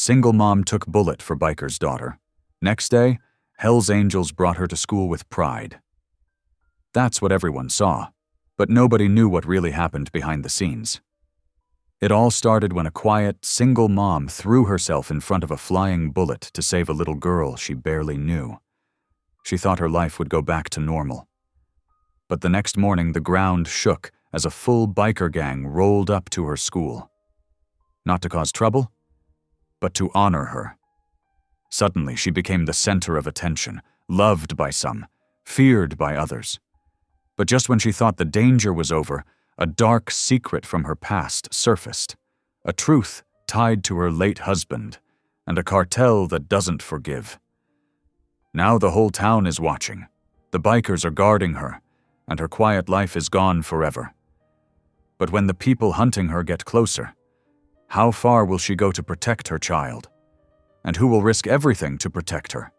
single mom took bullet for biker's daughter. Next day, Hell's Angels brought her to school with pride. That's what everyone saw, but nobody knew what really happened behind the scenes. It all started when a quiet, single mom threw herself in front of a flying bullet to save a little girl she barely knew. She thought her life would go back to normal. But the next morning, the ground shook as a full biker gang rolled up to her school. Not to cause trouble, but to honor her. Suddenly, she became the center of attention, loved by some, feared by others. But just when she thought the danger was over, a dark secret from her past surfaced, a truth tied to her late husband, and a cartel that doesn't forgive. Now the whole town is watching. The bikers are guarding her, and her quiet life is gone forever. But when the people hunting her get closer, how far will she go to protect her child? And who will risk everything to protect her?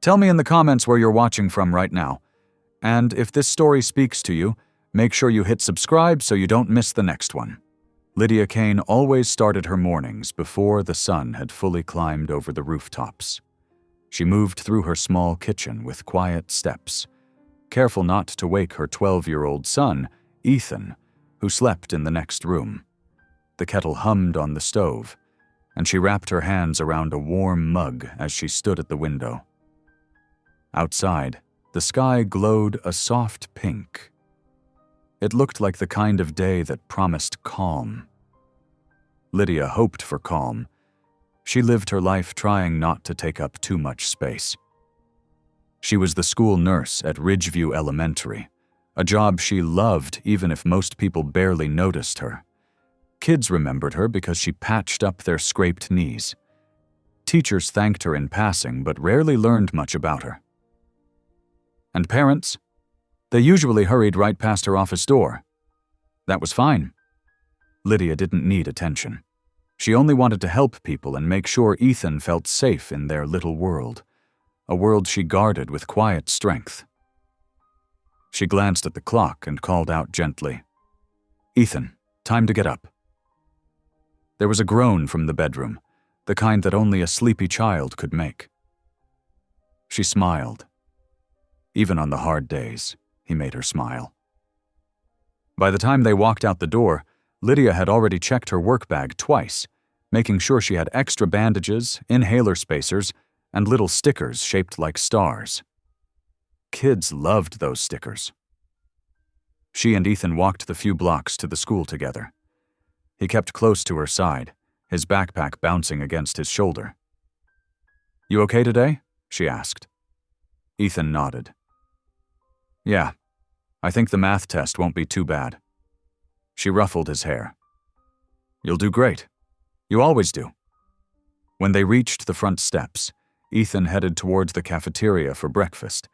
Tell me in the comments where you're watching from right now. And if this story speaks to you, make sure you hit subscribe so you don't miss the next one. Lydia Kane always started her mornings before the sun had fully climbed over the rooftops. She moved through her small kitchen with quiet steps, careful not to wake her 12-year-old son, Ethan, who slept in the next room. The kettle hummed on the stove, and she wrapped her hands around a warm mug as she stood at the window. Outside, the sky glowed a soft pink. It looked like the kind of day that promised calm. Lydia hoped for calm. She lived her life trying not to take up too much space. She was the school nurse at Ridgeview Elementary, a job she loved even if most people barely noticed her. Kids remembered her because she patched up their scraped knees. Teachers thanked her in passing but rarely learned much about her. And parents? They usually hurried right past her office door. That was fine. Lydia didn't need attention. She only wanted to help people and make sure Ethan felt safe in their little world, a world she guarded with quiet strength. She glanced at the clock and called out gently, "Ethan, time to get up." There was a groan from the bedroom, the kind that only a sleepy child could make. She smiled. Even on the hard days, he made her smile. By the time they walked out the door, Lydia had already checked her work bag twice, making sure she had extra bandages, inhaler spacers, and little stickers shaped like stars. Kids loved those stickers. She and Ethan walked the few blocks to the school together. He kept close to her side, his backpack bouncing against his shoulder. "You okay today?" she asked. Ethan nodded. "Yeah, I think the math test won't be too bad." She ruffled his hair. "You'll do great. You always do." When they reached the front steps, Ethan headed towards the cafeteria for breakfast,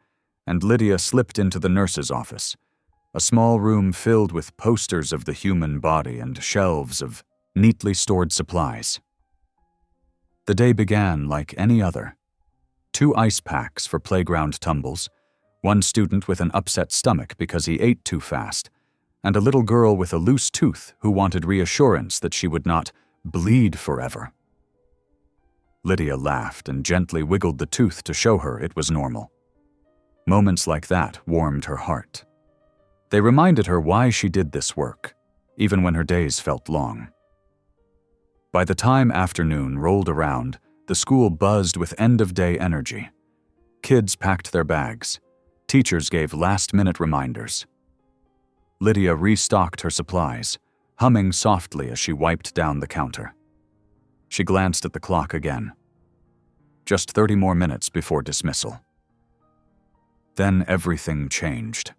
and Lydia slipped into the nurse's office, a small room filled with posters of the human body and shelves of neatly stored supplies. The day began like any other. 2 ice packs for playground tumbles, 1 student with an upset stomach because he ate too fast, and a little girl with a loose tooth who wanted reassurance that she would not bleed forever. Lydia laughed and gently wiggled the tooth to show her it was normal. Moments like that warmed her heart. They reminded her why she did this work, even when her days felt long. By the time afternoon rolled around, the school buzzed with end-of-day energy. Kids packed their bags. Teachers gave last-minute reminders. Lydia restocked her supplies, humming softly as she wiped down the counter. She glanced at the clock again. Just 30 more minutes before dismissal. Then everything changed.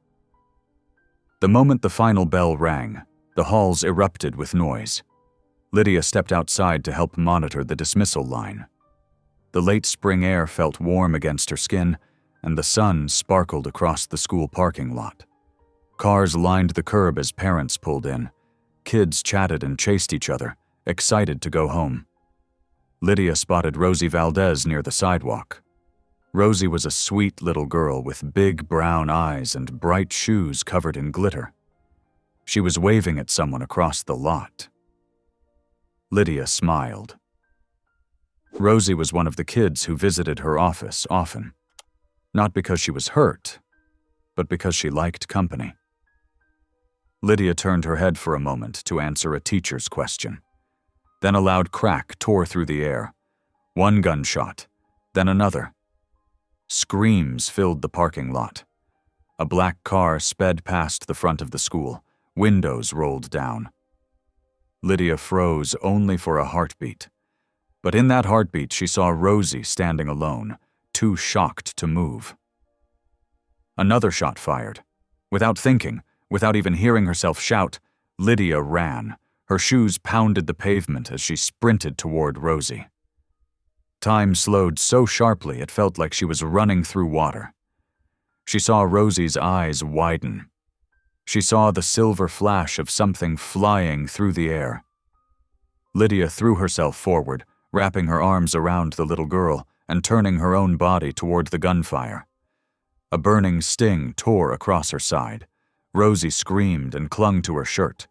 The moment the final bell rang, the halls erupted with noise. Lydia stepped outside to help monitor the dismissal line. The late spring air felt warm against her skin, and the sun sparkled across the school parking lot. Cars lined the curb as parents pulled in. Kids chatted and chased each other, excited to go home. Lydia spotted Rosie Valdez near the sidewalk. Rosie was a sweet little girl with big brown eyes and bright shoes covered in glitter. She was waving at someone across the lot. Lydia smiled. Rosie was one of the kids who visited her office often. Not because she was hurt, but because she liked company. Lydia turned her head for a moment to answer a teacher's question. Then a loud crack tore through the air. One gunshot, then another. Screams filled the parking lot. A black car sped past the front of the school, windows rolled down. Lydia froze only for a heartbeat. But in that heartbeat she saw Rosie standing alone, too shocked to move. Another shot fired. Without thinking, without even hearing herself shout, Lydia ran. Her shoes pounded the pavement as she sprinted toward Rosie. Time slowed so sharply it felt like she was running through water. She saw Rosie's eyes widen. She saw the silver flash of something flying through the air. Lydia threw herself forward, wrapping her arms around the little girl and turning her own body toward the gunfire. A burning sting tore across her side. Rosie screamed and clung to her shirt.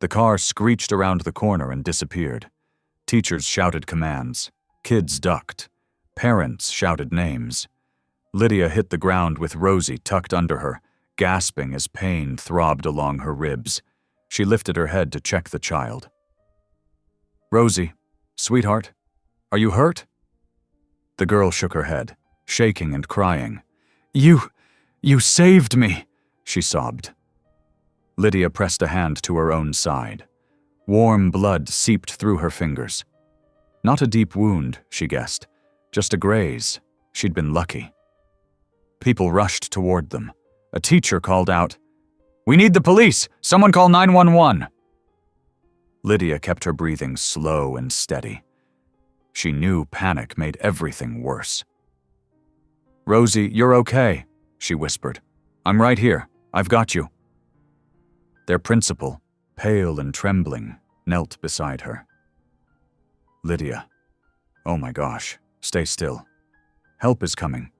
The car screeched around the corner and disappeared. Teachers shouted commands. Kids ducked. Parents shouted names. Lydia hit the ground with Rosie tucked under her, gasping as pain throbbed along her ribs. She lifted her head to check the child. "Rosie, sweetheart, are you hurt?" The girl shook her head, shaking and crying. You saved me," she sobbed. Lydia pressed a hand to her own side. Warm blood seeped through her fingers. Not a deep wound, she guessed, just a graze. She'd been lucky. People rushed toward them. A teacher called out, "We need the police! Someone call 911!" Lydia kept her breathing slow and steady. She knew panic made everything worse. "Rosie, you're okay," she whispered. "I'm right here. I've got you." Their principal, pale and trembling, knelt beside her. "Lydia, oh my gosh, stay still. Help is coming."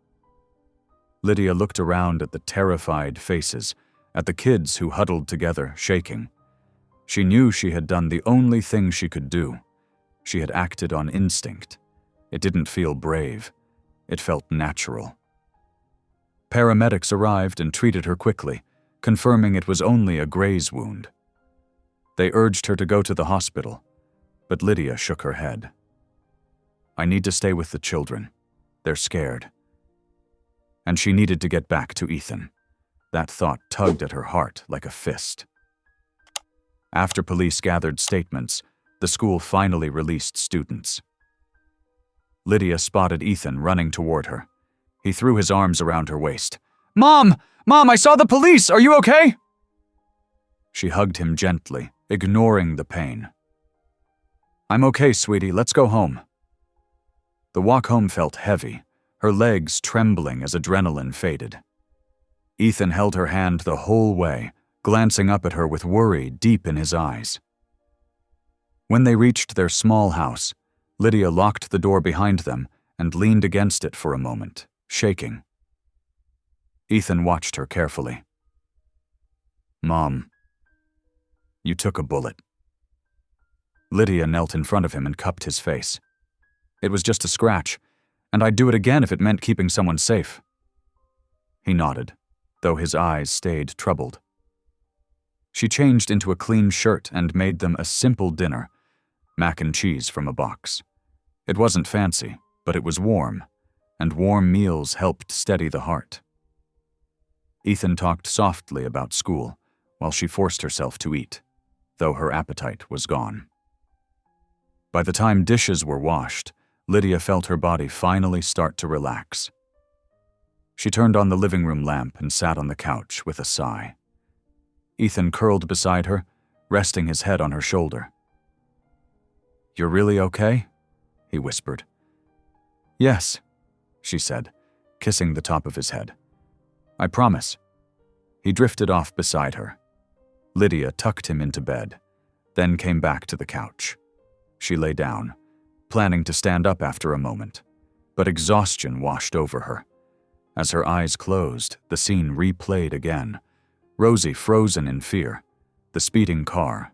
Lydia looked around at the terrified faces, at the kids who huddled together, shaking. She knew she had done the only thing she could do. She had acted on instinct. It didn't feel brave. It felt natural. Paramedics arrived and treated her quickly, confirming it was only a graze wound. They urged her to go to the hospital, but Lydia shook her head. "I need to stay with the children. They're scared." And she needed to get back to Ethan. That thought tugged at her heart like a fist. After police gathered statements, the school finally released students. Lydia spotted Ethan running toward her. He threw his arms around her waist. Mom, I saw the police! Are you okay?" She hugged him gently, ignoring the pain. "I'm okay, sweetie. Let's go home." The walk home felt heavy, her legs trembling as adrenaline faded. Ethan held her hand the whole way, glancing up at her with worry deep in his eyes. When they reached their small house, Lydia locked the door behind them and leaned against it for a moment, shaking. Ethan watched her carefully. "Mom, you took a bullet." Lydia knelt in front of him and cupped his face. "It was just a scratch, and I'd do it again if it meant keeping someone safe." He nodded, though his eyes stayed troubled. She changed into a clean shirt and made them a simple dinner, mac and cheese from a box. It wasn't fancy, but it was warm, and warm meals helped steady the heart. Ethan talked softly about school, while she forced herself to eat, though her appetite was gone. By the time dishes were washed, Lydia felt her body finally start to relax. She turned on the living room lamp and sat on the couch with a sigh. Ethan curled beside her, resting his head on her shoulder. "You're really okay?" he whispered. "Yes," she said, kissing the top of his head. "I promise." He drifted off beside her. Lydia tucked him into bed, then came back to the couch. She lay down, planning to stand up after a moment, but exhaustion washed over her. As her eyes closed, the scene replayed again. Rosie frozen in fear, the speeding car,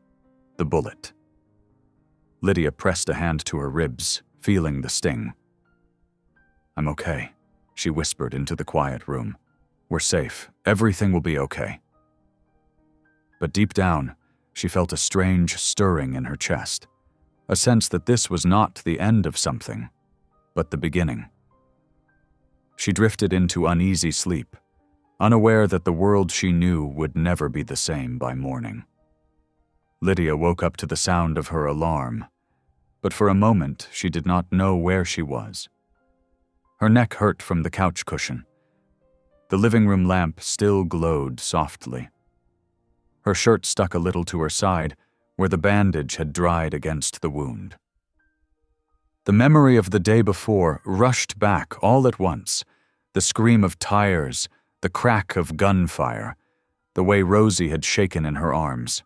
the bullet. Lydia pressed a hand to her ribs, feeling the sting. "I'm okay," she whispered into the quiet room. "We're safe. Everything will be okay." But deep down, she felt a strange stirring in her chest, a sense that this was not the end of something, but the beginning. She drifted into uneasy sleep, unaware that the world she knew would never be the same by morning. Lydia woke up to the sound of her alarm, but for a moment she did not know where she was. Her neck hurt from the couch cushion. The living room lamp still glowed softly. Her shirt stuck a little to her side, where the bandage had dried against the wound. The memory of the day before rushed back all at once, the scream of tires, the crack of gunfire, the way Rosie had shaken in her arms.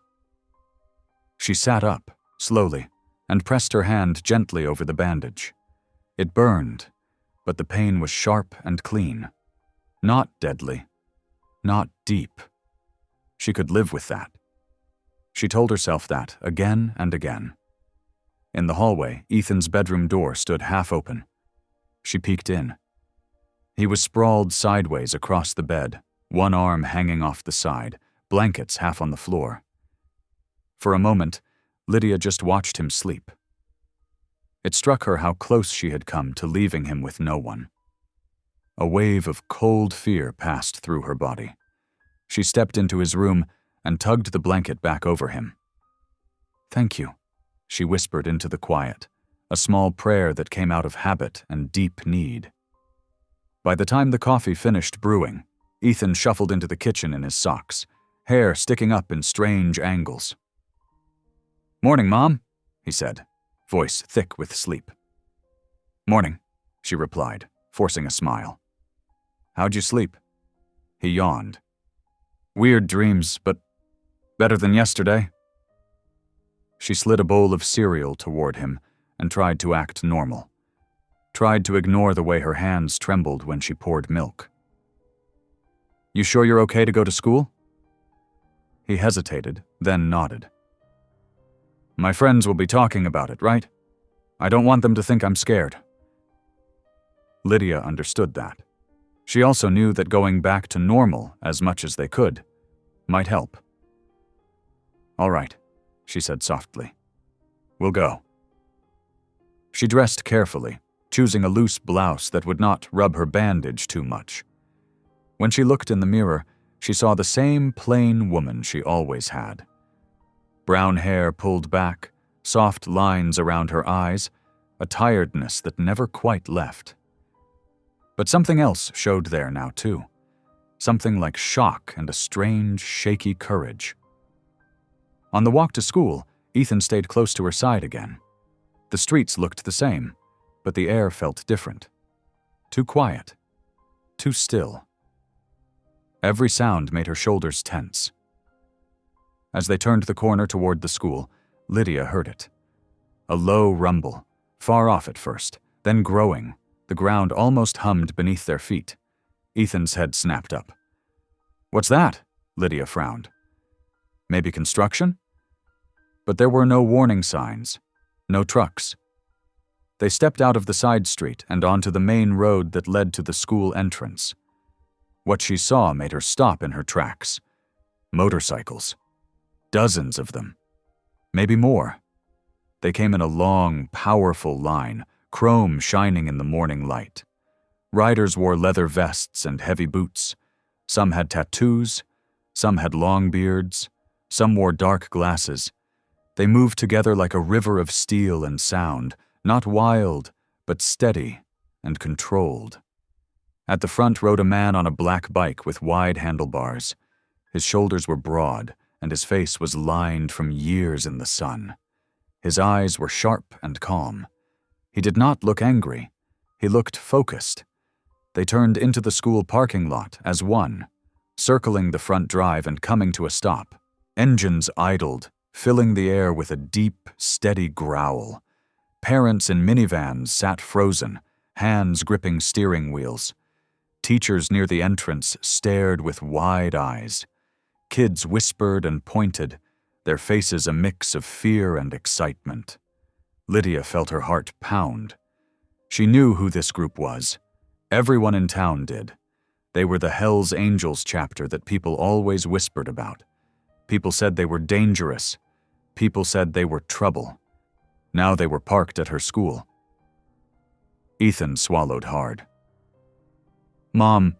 She sat up, slowly, and pressed her hand gently over the bandage. It burned, but the pain was sharp and clean. Not deadly. Not deep. She could live with that. She told herself that again and again. In the hallway, Ethan's bedroom door stood half open. She peeked in. He was sprawled sideways across the bed, one arm hanging off the side, blankets half on the floor. For a moment, Lydia just watched him sleep. It struck her how close she had come to leaving him with no one. A wave of cold fear passed through her body. She stepped into his room and tugged the blanket back over him. "Thank you," she whispered into the quiet, a small prayer that came out of habit and deep need. By the time the coffee finished brewing, Ethan shuffled into the kitchen in his socks, hair sticking up in strange angles. "Morning, Mom," he said, voice thick with sleep. "Morning," she replied, forcing a smile. "How'd you sleep?" He yawned. "Weird dreams, but better than yesterday." She slid a bowl of cereal toward him and tried to act normal. Tried to ignore the way her hands trembled when she poured milk. "You sure you're okay to go to school?" He hesitated, then nodded. "My friends will be talking about it, right? I don't want them to think I'm scared." Lydia understood that. She also knew that going back to normal as much as they could might help. "All right," she said softly. "We'll go." She dressed carefully, choosing a loose blouse that would not rub her bandage too much. When she looked in the mirror, she saw the same plain woman she always had. Brown hair pulled back, soft lines around her eyes, a tiredness that never quite left. But something else showed there now, too. Something like shock and a strange, shaky courage. On the walk to school, Ethan stayed close to her side again. The streets looked the same, but the air felt different. Too quiet. Too still. Every sound made her shoulders tense. As they turned the corner toward the school, Lydia heard it. A low rumble, far off at first, then growing. The ground almost hummed beneath their feet. Ethan's head snapped up. "What's that?" Lydia frowned. "Maybe construction?" But there were no warning signs, no trucks. They stepped out of the side street and onto the main road that led to the school entrance. What she saw made her stop in her tracks. Motorcycles. Dozens of them. Maybe more. They came in a long, powerful line, chrome shining in the morning light. Riders wore leather vests and heavy boots. Some had tattoos. Some had long beards. Some wore dark glasses. They moved together like a river of steel and sound, not wild, but steady and controlled. At the front rode a man on a black bike with wide handlebars. His shoulders were broad, and his face was lined from years in the sun. His eyes were sharp and calm. He did not look angry. He looked focused. They turned into the school parking lot as one, circling the front drive and coming to a stop. Engines idled, filling the air with a deep, steady growl. Parents in minivans sat frozen, hands gripping steering wheels. Teachers near the entrance stared with wide eyes. Kids whispered and pointed, their faces a mix of fear and excitement. Lydia felt her heart pound. She knew who this group was. Everyone in town did. They were the Hells Angels chapter that people always whispered about. People said they were dangerous. People said they were trouble. Now they were parked at her school. Ethan swallowed hard. "Mom."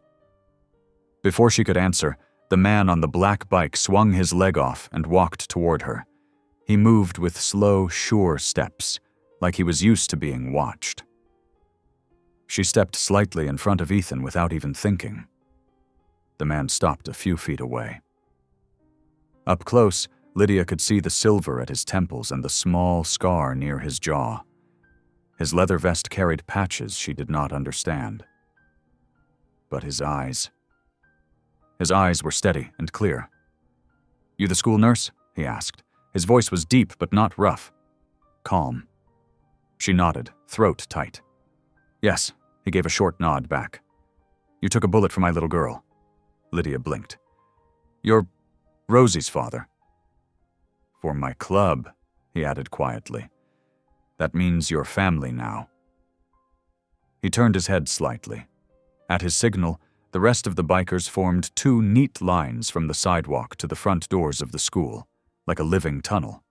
Before she could answer, the man on the black bike swung his leg off and walked toward her. He moved with slow, sure steps, like he was used to being watched. She stepped slightly in front of Ethan without even thinking. The man stopped a few feet away. Up close, Lydia could see the silver at his temples and the small scar near his jaw. His leather vest carried patches she did not understand. But his eyes. His eyes were steady and clear. "You the school nurse?" he asked. His voice was deep but not rough. Calm. She nodded, throat tight. "Yes," he gave a short nod back. "You took a bullet for my little girl." Lydia blinked. "You're Rosie's father." "For my club," he added quietly. "That means you're family now." He turned his head slightly. At his signal, the rest of the bikers formed two neat lines from the sidewalk to the front doors of the school, like a living tunnel.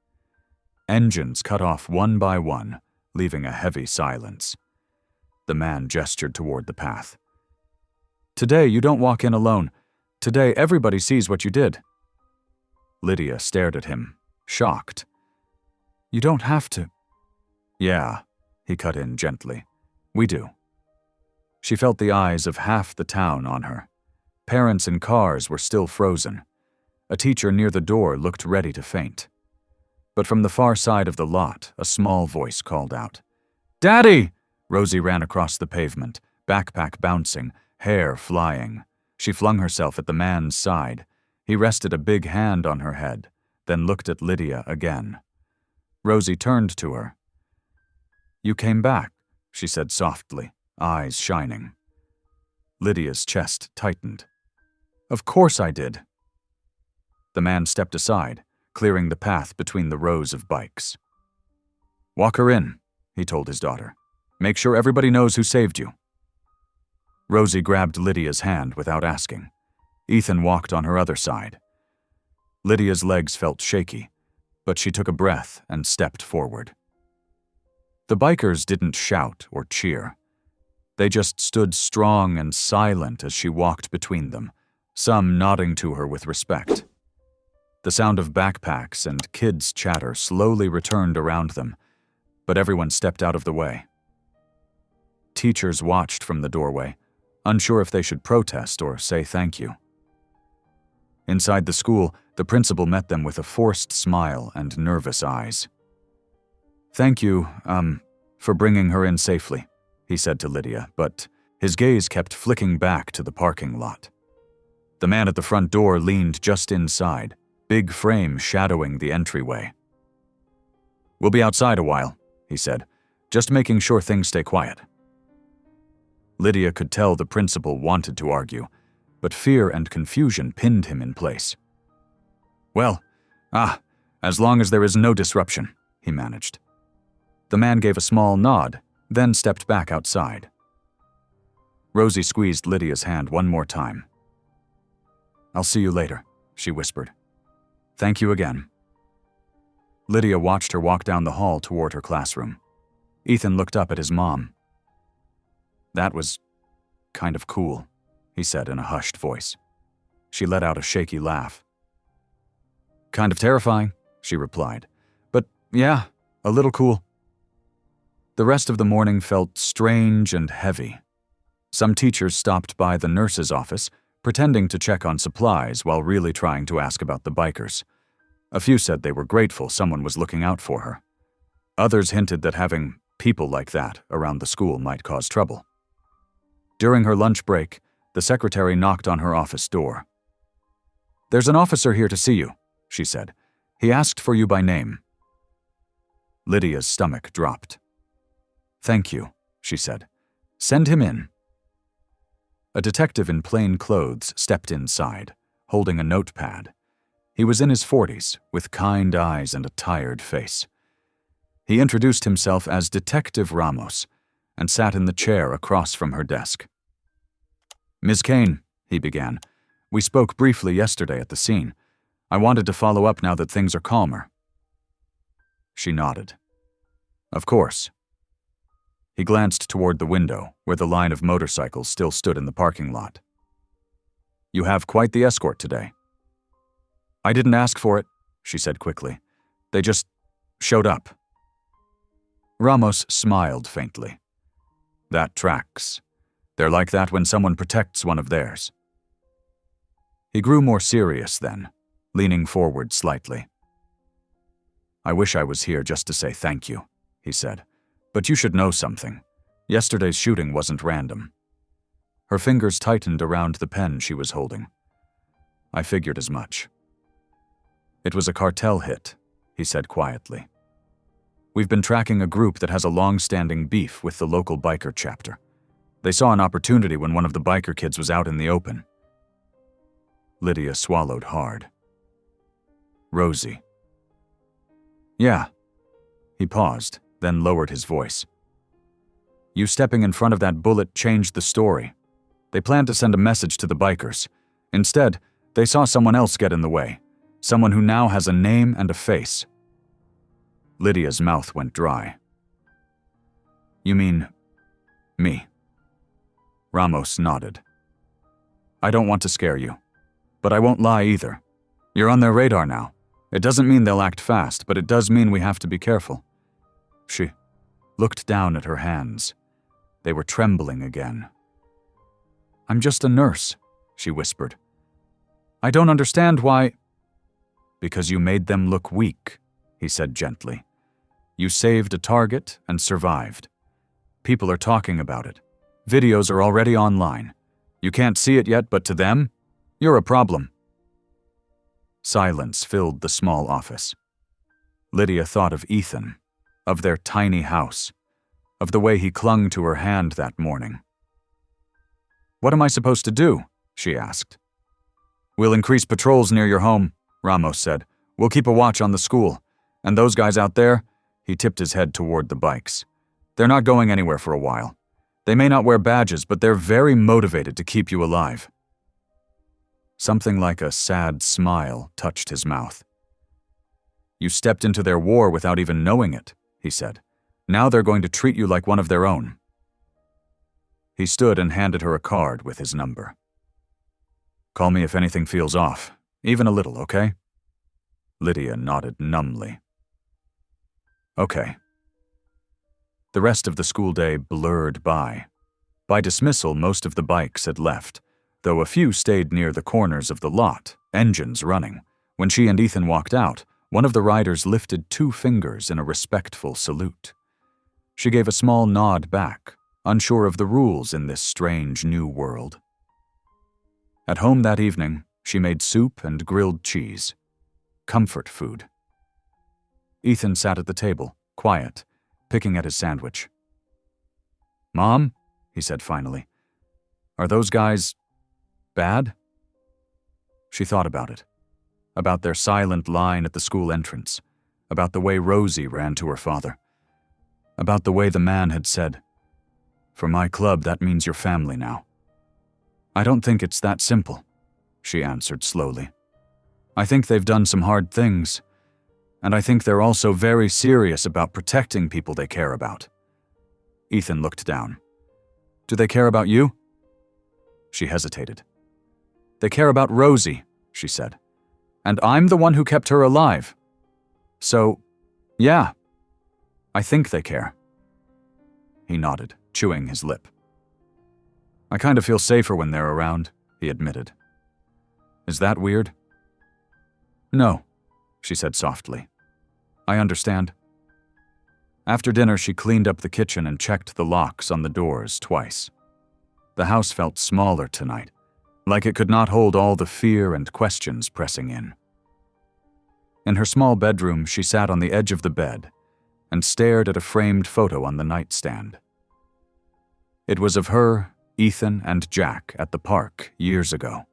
Engines cut off one by one, leaving a heavy silence. The man gestured toward the path. "Today you don't walk in alone. Today everybody sees what you did." Lydia stared at him, shocked. "You don't have to." "Yeah," he cut in gently. "We do." She felt the eyes of half the town on her. Parents in cars were still frozen. A teacher near the door looked ready to faint. But from the far side of the lot, a small voice called out. "Daddy!" Rosie ran across the pavement, backpack bouncing, hair flying. She flung herself at the man's side. He rested a big hand on her head, then looked at Lydia again. Rosie turned to her. "You came back," she said softly, eyes shining. Lydia's chest tightened. "Of course I did." The man stepped aside, clearing the path between the rows of bikes. "Walk her in," he told his daughter. "Make sure everybody knows who saved you." Rosie grabbed Lydia's hand without asking. Ethan walked on her other side. Lydia's legs felt shaky, but she took a breath and stepped forward. The bikers didn't shout or cheer. They just stood strong and silent as she walked between them, some nodding to her with respect. The sound of backpacks and kids' chatter slowly returned around them, but everyone stepped out of the way. Teachers watched from the doorway, unsure if they should protest or say thank you. Inside the school, the principal met them with a forced smile and nervous eyes. "Thank you, for bringing her in safely," he said to Lydia, but his gaze kept flicking back to the parking lot. The man at the front door leaned just inside, big frame shadowing the entryway. "We'll be outside a while," he said, "just making sure things stay quiet." Lydia could tell the principal wanted to argue, but fear and confusion pinned him in place. "Well, as long as there is no disruption," he managed. The man gave a small nod, then stepped back outside. Rosie squeezed Lydia's hand one more time. "I'll see you later," she whispered. "Thank you again." Lydia watched her walk down the hall toward her classroom. Ethan looked up at his mom. "That was kind of cool," he said in a hushed voice. She let out a shaky laugh. "Kind of terrifying," she replied. "But yeah, a little cool." The rest of the morning felt strange and heavy. Some teachers stopped by the nurse's office, pretending to check on supplies while really trying to ask about the bikers. A few said they were grateful someone was looking out for her. Others hinted that having people like that around the school might cause trouble. During her lunch break, the secretary knocked on her office door. "There's an officer here to see you," she said. "He asked for you by name." Lydia's stomach dropped. "Thank you," she said. "Send him in." A detective in plain clothes stepped inside, holding a notepad. He was in his 40s, with kind eyes and a tired face. He introduced himself as Detective Ramos, and sat in the chair across from her desk. "Ms. Kane," he began, "we spoke briefly yesterday at the scene. I wanted to follow up now that things are calmer." She nodded. "Of course." He glanced toward the window, where the line of motorcycles still stood in the parking lot. "You have quite the escort today." "I didn't ask for it," she said quickly. "They just showed up." Ramos smiled faintly. "That tracks. They're like that when someone protects one of theirs." He grew more serious then, leaning forward slightly. "I wish I was here just to say thank you," he said. "But you should know something. Yesterday's shooting wasn't random." Her fingers tightened around the pen she was holding. "I figured as much." "It was a cartel hit," he said quietly. "We've been tracking a group that has a long-standing beef with the local biker chapter. They saw an opportunity when one of the biker kids was out in the open." Lydia swallowed hard. "Rosie." "Yeah." He paused, then lowered his voice. "You stepping in front of that bullet changed the story. They planned to send a message to the bikers. Instead, they saw someone else get in the way, someone who now has a name and a face." Lydia's mouth went dry. "You mean me?" Ramos nodded. "I don't want to scare you, but I won't lie either. You're on their radar now. It doesn't mean they'll act fast, but it does mean we have to be careful." She looked down at her hands. They were trembling again. "I'm just a nurse," she whispered. "I don't understand why—" "Because you made them look weak," he said gently. "You saved a target and survived. People are talking about it. Videos are already online. You can't see it yet, but to them, you're a problem." Silence filled the small office. Lydia thought of Ethan, of their tiny house, of the way he clung to her hand that morning. "What am I supposed to do?" she asked. "We'll increase patrols near your home," Ramos said. "We'll keep a watch on the school. And those guys out there," he tipped his head toward the bikes. "They're not going anywhere for a while. They may not wear badges, but they're very motivated to keep you alive." Something like a sad smile touched his mouth. "You stepped into their war without even knowing it," he said. "Now they're going to treat you like one of their own." He stood and handed her a card with his number. "Call me if anything feels off, even a little, okay?" Lydia nodded numbly. "Okay." The rest of the school day blurred by. By dismissal, most of the bikes had left, though a few stayed near the corners of the lot, engines running. When she and Ethan walked out, one of the riders lifted 2 fingers in a respectful salute. She gave a small nod back, unsure of the rules in this strange new world. At home that evening, she made soup and grilled cheese. Comfort food. Ethan sat at the table, quiet, picking at his sandwich. "Mom," he said finally, "are those guys bad?" She thought about it. About their silent line at the school entrance. About the way Rosie ran to her father. About the way the man had said, "For my club, that means your family now." "I don't think it's that simple," she answered slowly. "I think they've done some hard things, and I think they're also very serious about protecting people they care about." Ethan looked down. "Do they care about you?" She hesitated. "They care about Rosie," she said. "And I'm the one who kept her alive. So, yeah, I think they care." He nodded, chewing his lip. "I kind of feel safer when they're around," he admitted. "Is that weird?" "No," she said softly. "I understand." After dinner, she cleaned up the kitchen and checked the locks on the doors twice. The house felt smaller tonight, like it could not hold all the fear and questions pressing in. In her small bedroom, she sat on the edge of the bed and stared at a framed photo on the nightstand. It was of her, Ethan, and Jack at the park years ago.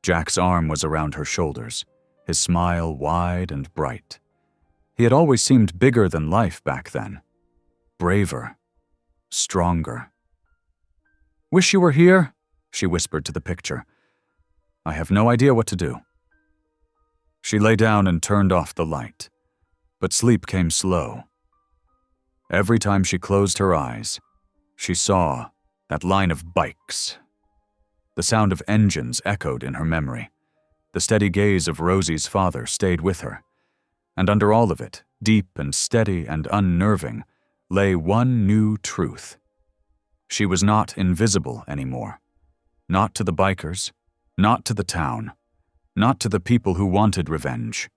Jack's arm was around her shoulders, his smile wide and bright. He had always seemed bigger than life back then. Braver. stronger. "Wish you were here," she whispered to the picture. "I have no idea what to do." She lay down and turned off the light, but sleep came slow. Every time she closed her eyes, she saw that line of bikes. The sound of engines echoed in her memory. The steady gaze of Rosie's father stayed with her, and under all of it, deep and steady and unnerving, lay one new truth. She was not invisible anymore. Not to the bikers, not to the town, not to the people who wanted revenge.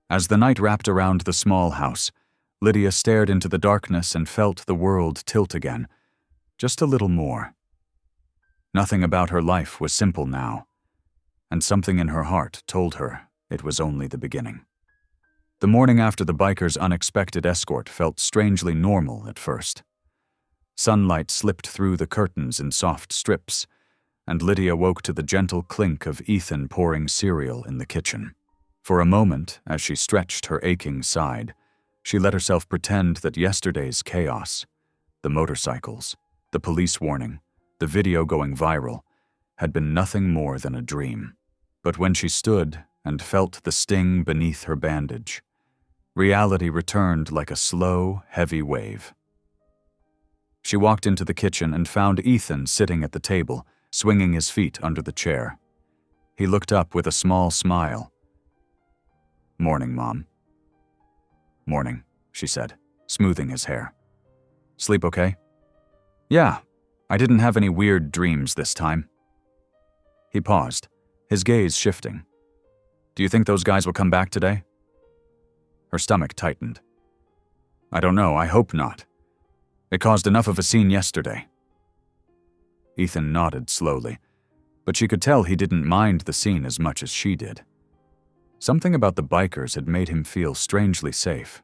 As the night wrapped around the small house, Lydia stared into the darkness and felt the world tilt again, just a little more. Nothing about her life was simple now, and something in her heart told her it was only the beginning. The morning after the bikers' unexpected escort felt strangely normal at first. Sunlight slipped through the curtains in soft strips, and Lydia woke to the gentle clink of Ethan pouring cereal in the kitchen. For a moment, as she stretched her aching side, she let herself pretend that yesterday's chaos, the motorcycles, the police warning, the video going viral, had been nothing more than a dream. But when she stood and felt the sting beneath her bandage, reality returned like a slow, heavy wave. She walked into the kitchen and found Ethan sitting at the table, swinging his feet under the chair. He looked up with a small smile. "Morning, Mom." "Morning," she said, smoothing his hair. "Sleep okay?" "Yeah, I didn't have any weird dreams this time." He paused, his gaze shifting. "Do you think those guys will come back today?" Her stomach tightened. "I don't know, I hope not. It caused enough of a scene yesterday." Ethan nodded slowly, but she could tell he didn't mind the scene as much as she did. Something about the bikers had made him feel strangely safe.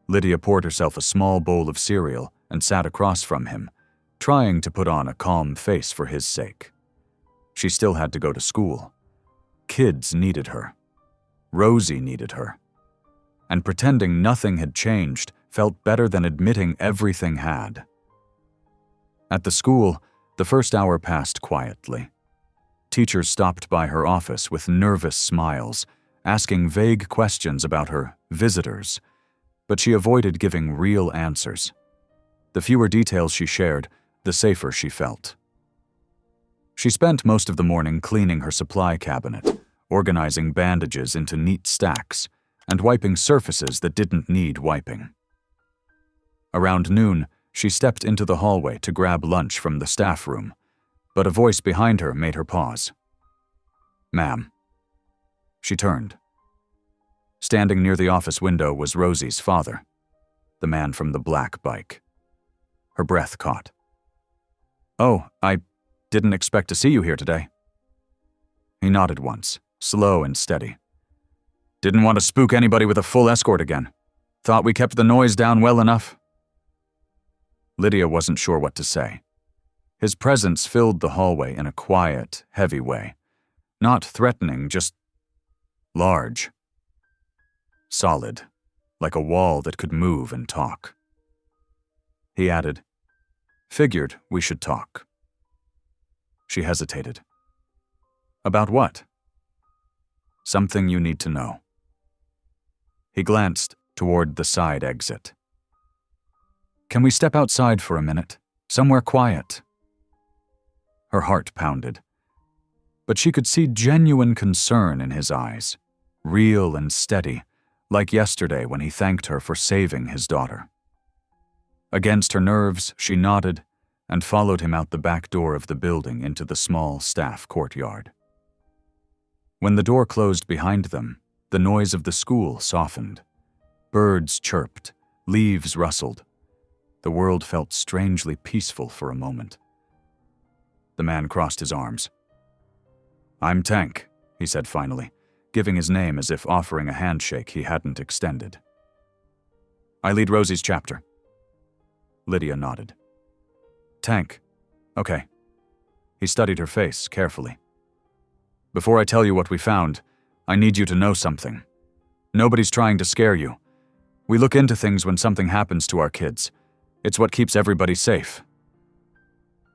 Lydia poured herself a small bowl of cereal and sat across from him, trying to put on a calm face for his sake. She still had to go to school. Kids needed her. Rosie needed her. And pretending nothing had changed felt better than admitting everything had. At the school, the first hour passed quietly. Teachers stopped by her office with nervous smiles, asking vague questions about her visitors, but she avoided giving real answers. The fewer details she shared, the safer she felt. She spent most of the morning cleaning her supply cabinet, organizing bandages into neat stacks, and wiping surfaces that didn't need wiping. Around noon, she stepped into the hallway to grab lunch from the staff room, but a voice behind her made her pause. "Ma'am." She turned. Standing near the office window was Rosie's father, the man from the black bike. Her breath caught. "Oh, I didn't expect to see you here today." He nodded once, slow and steady. "Didn't want to spook anybody with a full escort again. Thought we kept the noise down well enough." Lydia wasn't sure what to say. His presence filled the hallway in a quiet, heavy way. Not threatening, just large. Solid, like a wall that could move and talk. He added, "Figured we should talk." She hesitated. "About what?" "Something you need to know." He glanced toward the side exit. "Can we step outside for a minute? Somewhere quiet?" Her heart pounded. But she could see genuine concern in his eyes, real and steady, like yesterday when he thanked her for saving his daughter. Against her nerves, she nodded and followed him out the back door of the building into the small staff courtyard. When the door closed behind them, the noise of the school softened. Birds chirped, leaves rustled. The world felt strangely peaceful for a moment. The man crossed his arms. "I'm Tank," he said finally, giving his name as if offering a handshake he hadn't extended. "I lead Rosie's chapter." Lydia nodded. "Tank. Okay." He studied her face carefully. "Before I tell you what we found, I need you to know something. Nobody's trying to scare you. We look into things when something happens to our kids. It's what keeps everybody safe.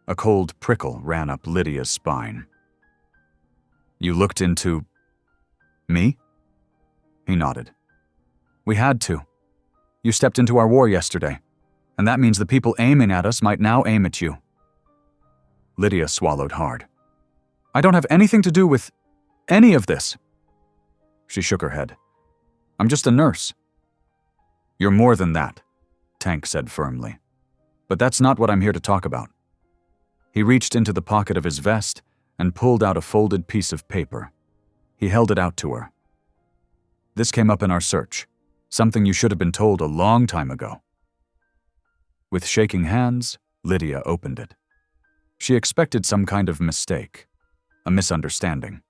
A cold prickle ran up Lydia's spine. You looked into... me? He nodded. We had to. You stepped into our war yesterday, and that means the people aiming at us might now aim at you. Lydia swallowed hard. I don't have anything to do with any of this. She shook her head. I'm just a nurse. You're more than that, Tank said firmly. But that's not what I'm here to talk about. He reached into the pocket of his vest and pulled out a folded piece of paper. He held it out to her. This came up in our search, something you should have been told a long time ago. With shaking hands, Lydia opened it. She expected some kind of mistake, a misunderstanding.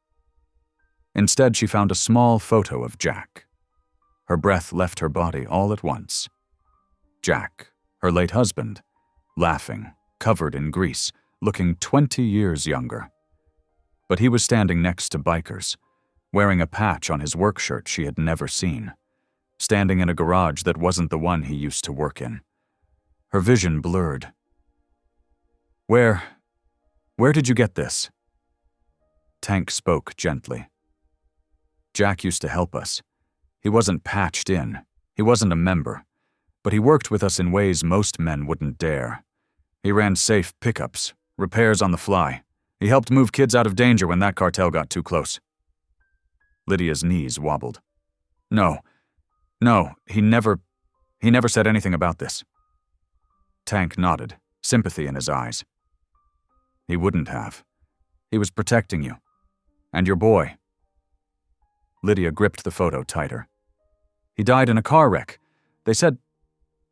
Instead, she found a small photo of Jack. Her breath left her body all at once. Jack, her late husband, laughing, covered in grease, looking 20 years younger. But he was standing next to bikers, wearing a patch on his work shirt she had never seen, standing in a garage that wasn't the one he used to work in. Her vision blurred. Where did you get this? Tank spoke gently. Jack used to help us. He wasn't patched in. He wasn't a member. But he worked with us in ways most men wouldn't dare. He ran safe pickups, repairs on the fly. He helped move kids out of danger when that cartel got too close. Lydia's knees wobbled. No, he never said anything about this. Tank nodded, sympathy in his eyes. He wouldn't have. He was protecting you. And your boy. Lydia gripped the photo tighter. He died in a car wreck. They said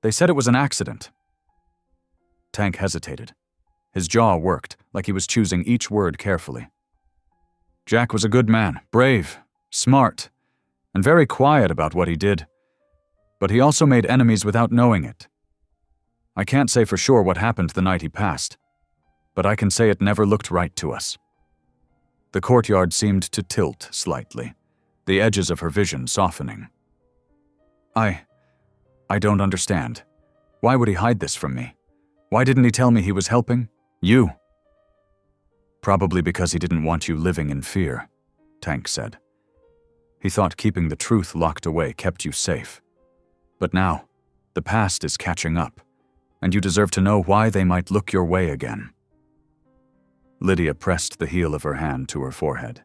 it was an accident. Tank hesitated. His jaw worked, like he was choosing each word carefully. Jack was a good man, brave, smart, and very quiet about what he did. But he also made enemies without knowing it. I can't say for sure what happened the night he passed, but I can say it never looked right to us. The courtyard seemed to tilt slightly, the edges of her vision softening. I don't understand. Why would he hide this from me? Why didn't he tell me he was helping? You. Probably because he didn't want you living in fear, Tank said. He thought keeping the truth locked away kept you safe. But now, the past is catching up, and you deserve to know why they might look your way again. Lydia pressed the heel of her hand to her forehead.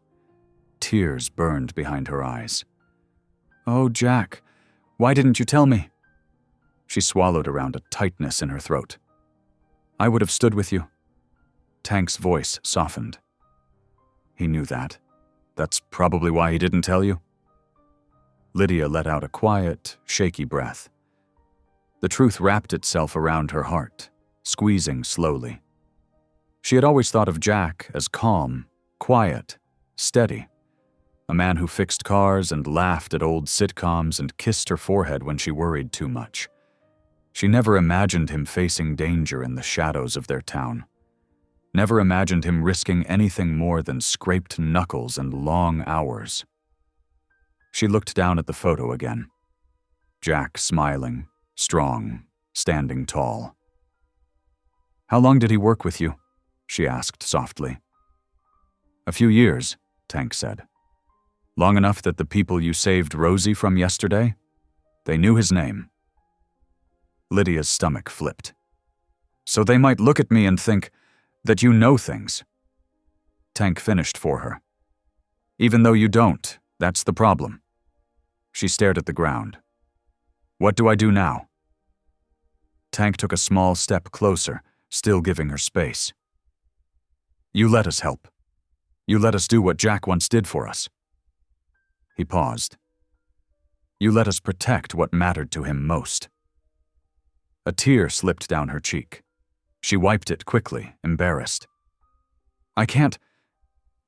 Tears burned behind her eyes. Oh, Jack, why didn't you tell me? She swallowed around a tightness in her throat. I would have stood with you. Tank's voice softened. He knew that. That's probably why he didn't tell you. Lydia let out a quiet, shaky breath. The truth wrapped itself around her heart, squeezing slowly. She had always thought of Jack as calm, quiet, steady. A man who fixed cars and laughed at old sitcoms and kissed her forehead when she worried too much. She never imagined him facing danger in the shadows of their town. Never imagined him risking anything more than scraped knuckles and long hours. She looked down at the photo again. Jack smiling, strong, standing tall. How long did he work with you? She asked softly. A few years, Tank said. Long enough that the people you saved Rosie from yesterday, they knew his name. Lydia's stomach flipped. So they might look at me and think that you know things. Tank finished for her. Even though you don't, that's the problem. She stared at the ground. What do I do now? Tank took a small step closer, still giving her space. You let us help. You let us do what Jack once did for us. He paused. You let us protect what mattered to him most. A tear slipped down her cheek. She wiped it quickly, embarrassed. I can't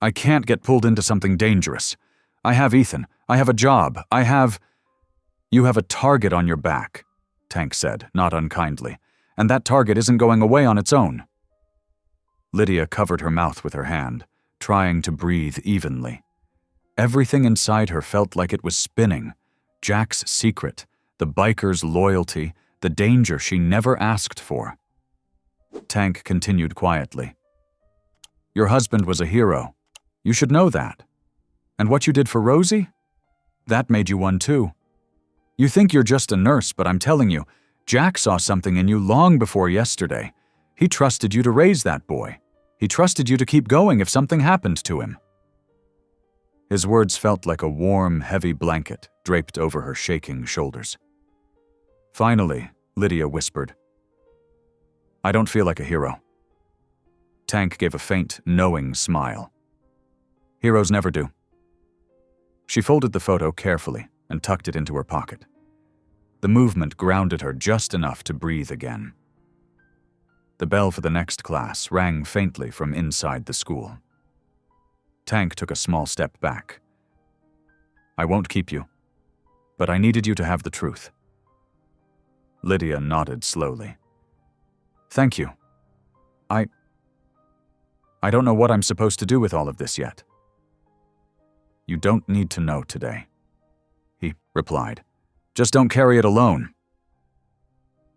get pulled into something dangerous. I have Ethan. I have a job. You have a target on your back, Tank said, not unkindly, and that target isn't going away on its own. Lydia covered her mouth with her hand, trying to breathe evenly. Everything inside her felt like it was spinning. Jack's secret, the biker's loyalty, the danger she never asked for. Tank continued quietly. Your husband was a hero. You should know that. And what you did for Rosie? That made you one too. You think you're just a nurse, but I'm telling you, Jack saw something in you long before yesterday. He trusted you to raise that boy. He trusted you to keep going if something happened to him. His words felt like a warm, heavy blanket draped over her shaking shoulders. Finally, Lydia whispered, I don't feel like a hero. Tank gave a faint, knowing smile. Heroes never do. She folded the photo carefully and tucked it into her pocket. The movement grounded her just enough to breathe again. The bell for the next class rang faintly from inside the school. Tank took a small step back. I won't keep you, but I needed you to have the truth. Lydia nodded slowly. Thank you. I don't know what I'm supposed to do with all of this yet. You don't need to know today, he replied. Just don't carry it alone.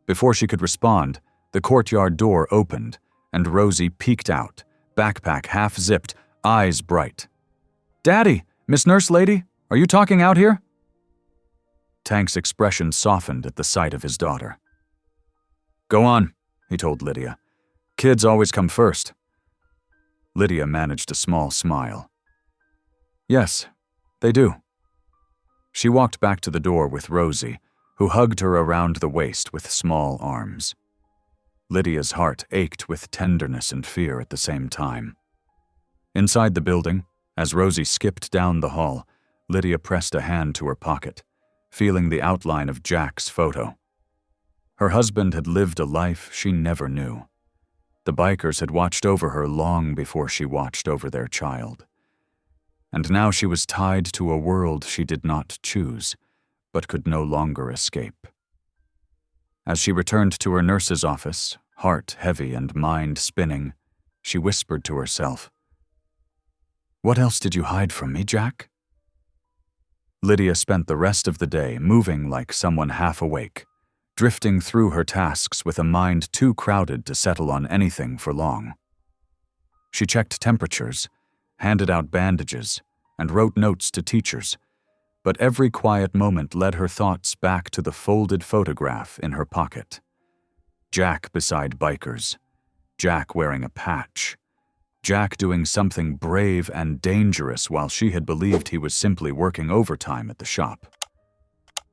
Before she could respond, the courtyard door opened, and Rosie peeked out, backpack half-zipped, eyes bright. Daddy, Miss Nurse Lady, are you talking out here? Tank's expression softened at the sight of his daughter. Go on, he told Lydia. Kids always come first. Lydia managed a small smile. Yes, they do. She walked back to the door with Rosie, who hugged her around the waist with small arms. Lydia's heart ached with tenderness and fear at the same time. Inside the building, as Rosie skipped down the hall, Lydia pressed a hand to her pocket, feeling the outline of Jack's photo. Her husband had lived a life she never knew. The bikers had watched over her long before she watched over their child. And now she was tied to a world she did not choose, but could no longer escape. As she returned to her nurse's office, heart heavy and mind spinning, she whispered to herself, What else did you hide from me, Jack? Lydia spent the rest of the day moving like someone half awake, drifting through her tasks with a mind too crowded to settle on anything for long. She checked temperatures, handed out bandages, and wrote notes to teachers, but every quiet moment led her thoughts back to the folded photograph in her pocket. Jack beside bikers, Jack wearing a patch, Jack doing something brave and dangerous while she had believed he was simply working overtime at the shop.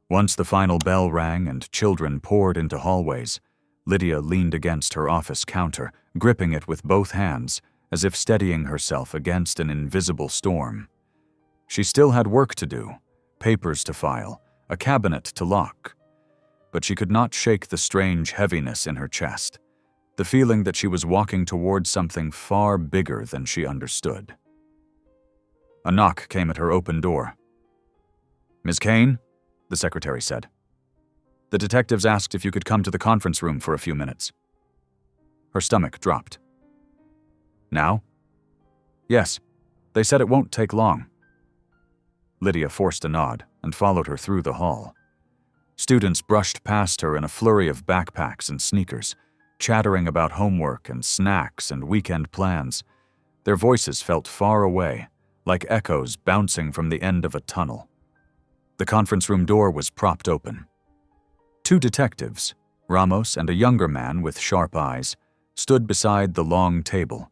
Once the final bell rang and children poured into hallways, Lydia leaned against her office counter, gripping it with both hands, as if steadying herself against an invisible storm. She still had work to do, papers to file, a cabinet to lock. But she could not shake the strange heaviness in her chest, the feeling that she was walking towards something far bigger than she understood. A knock came at her open door. Ms. Kane? The secretary said. The detectives asked if you could come to the conference room for a few minutes. Her stomach dropped. Now? Yes, they said it won't take long. Lydia forced a nod and followed her through the hall. Students brushed past her in a flurry of backpacks and sneakers, chattering about homework and snacks and weekend plans. Their voices felt far away, like echoes bouncing from the end of a tunnel. The conference room door was propped open. Two detectives, Ramos and a younger man with sharp eyes, stood beside the long table.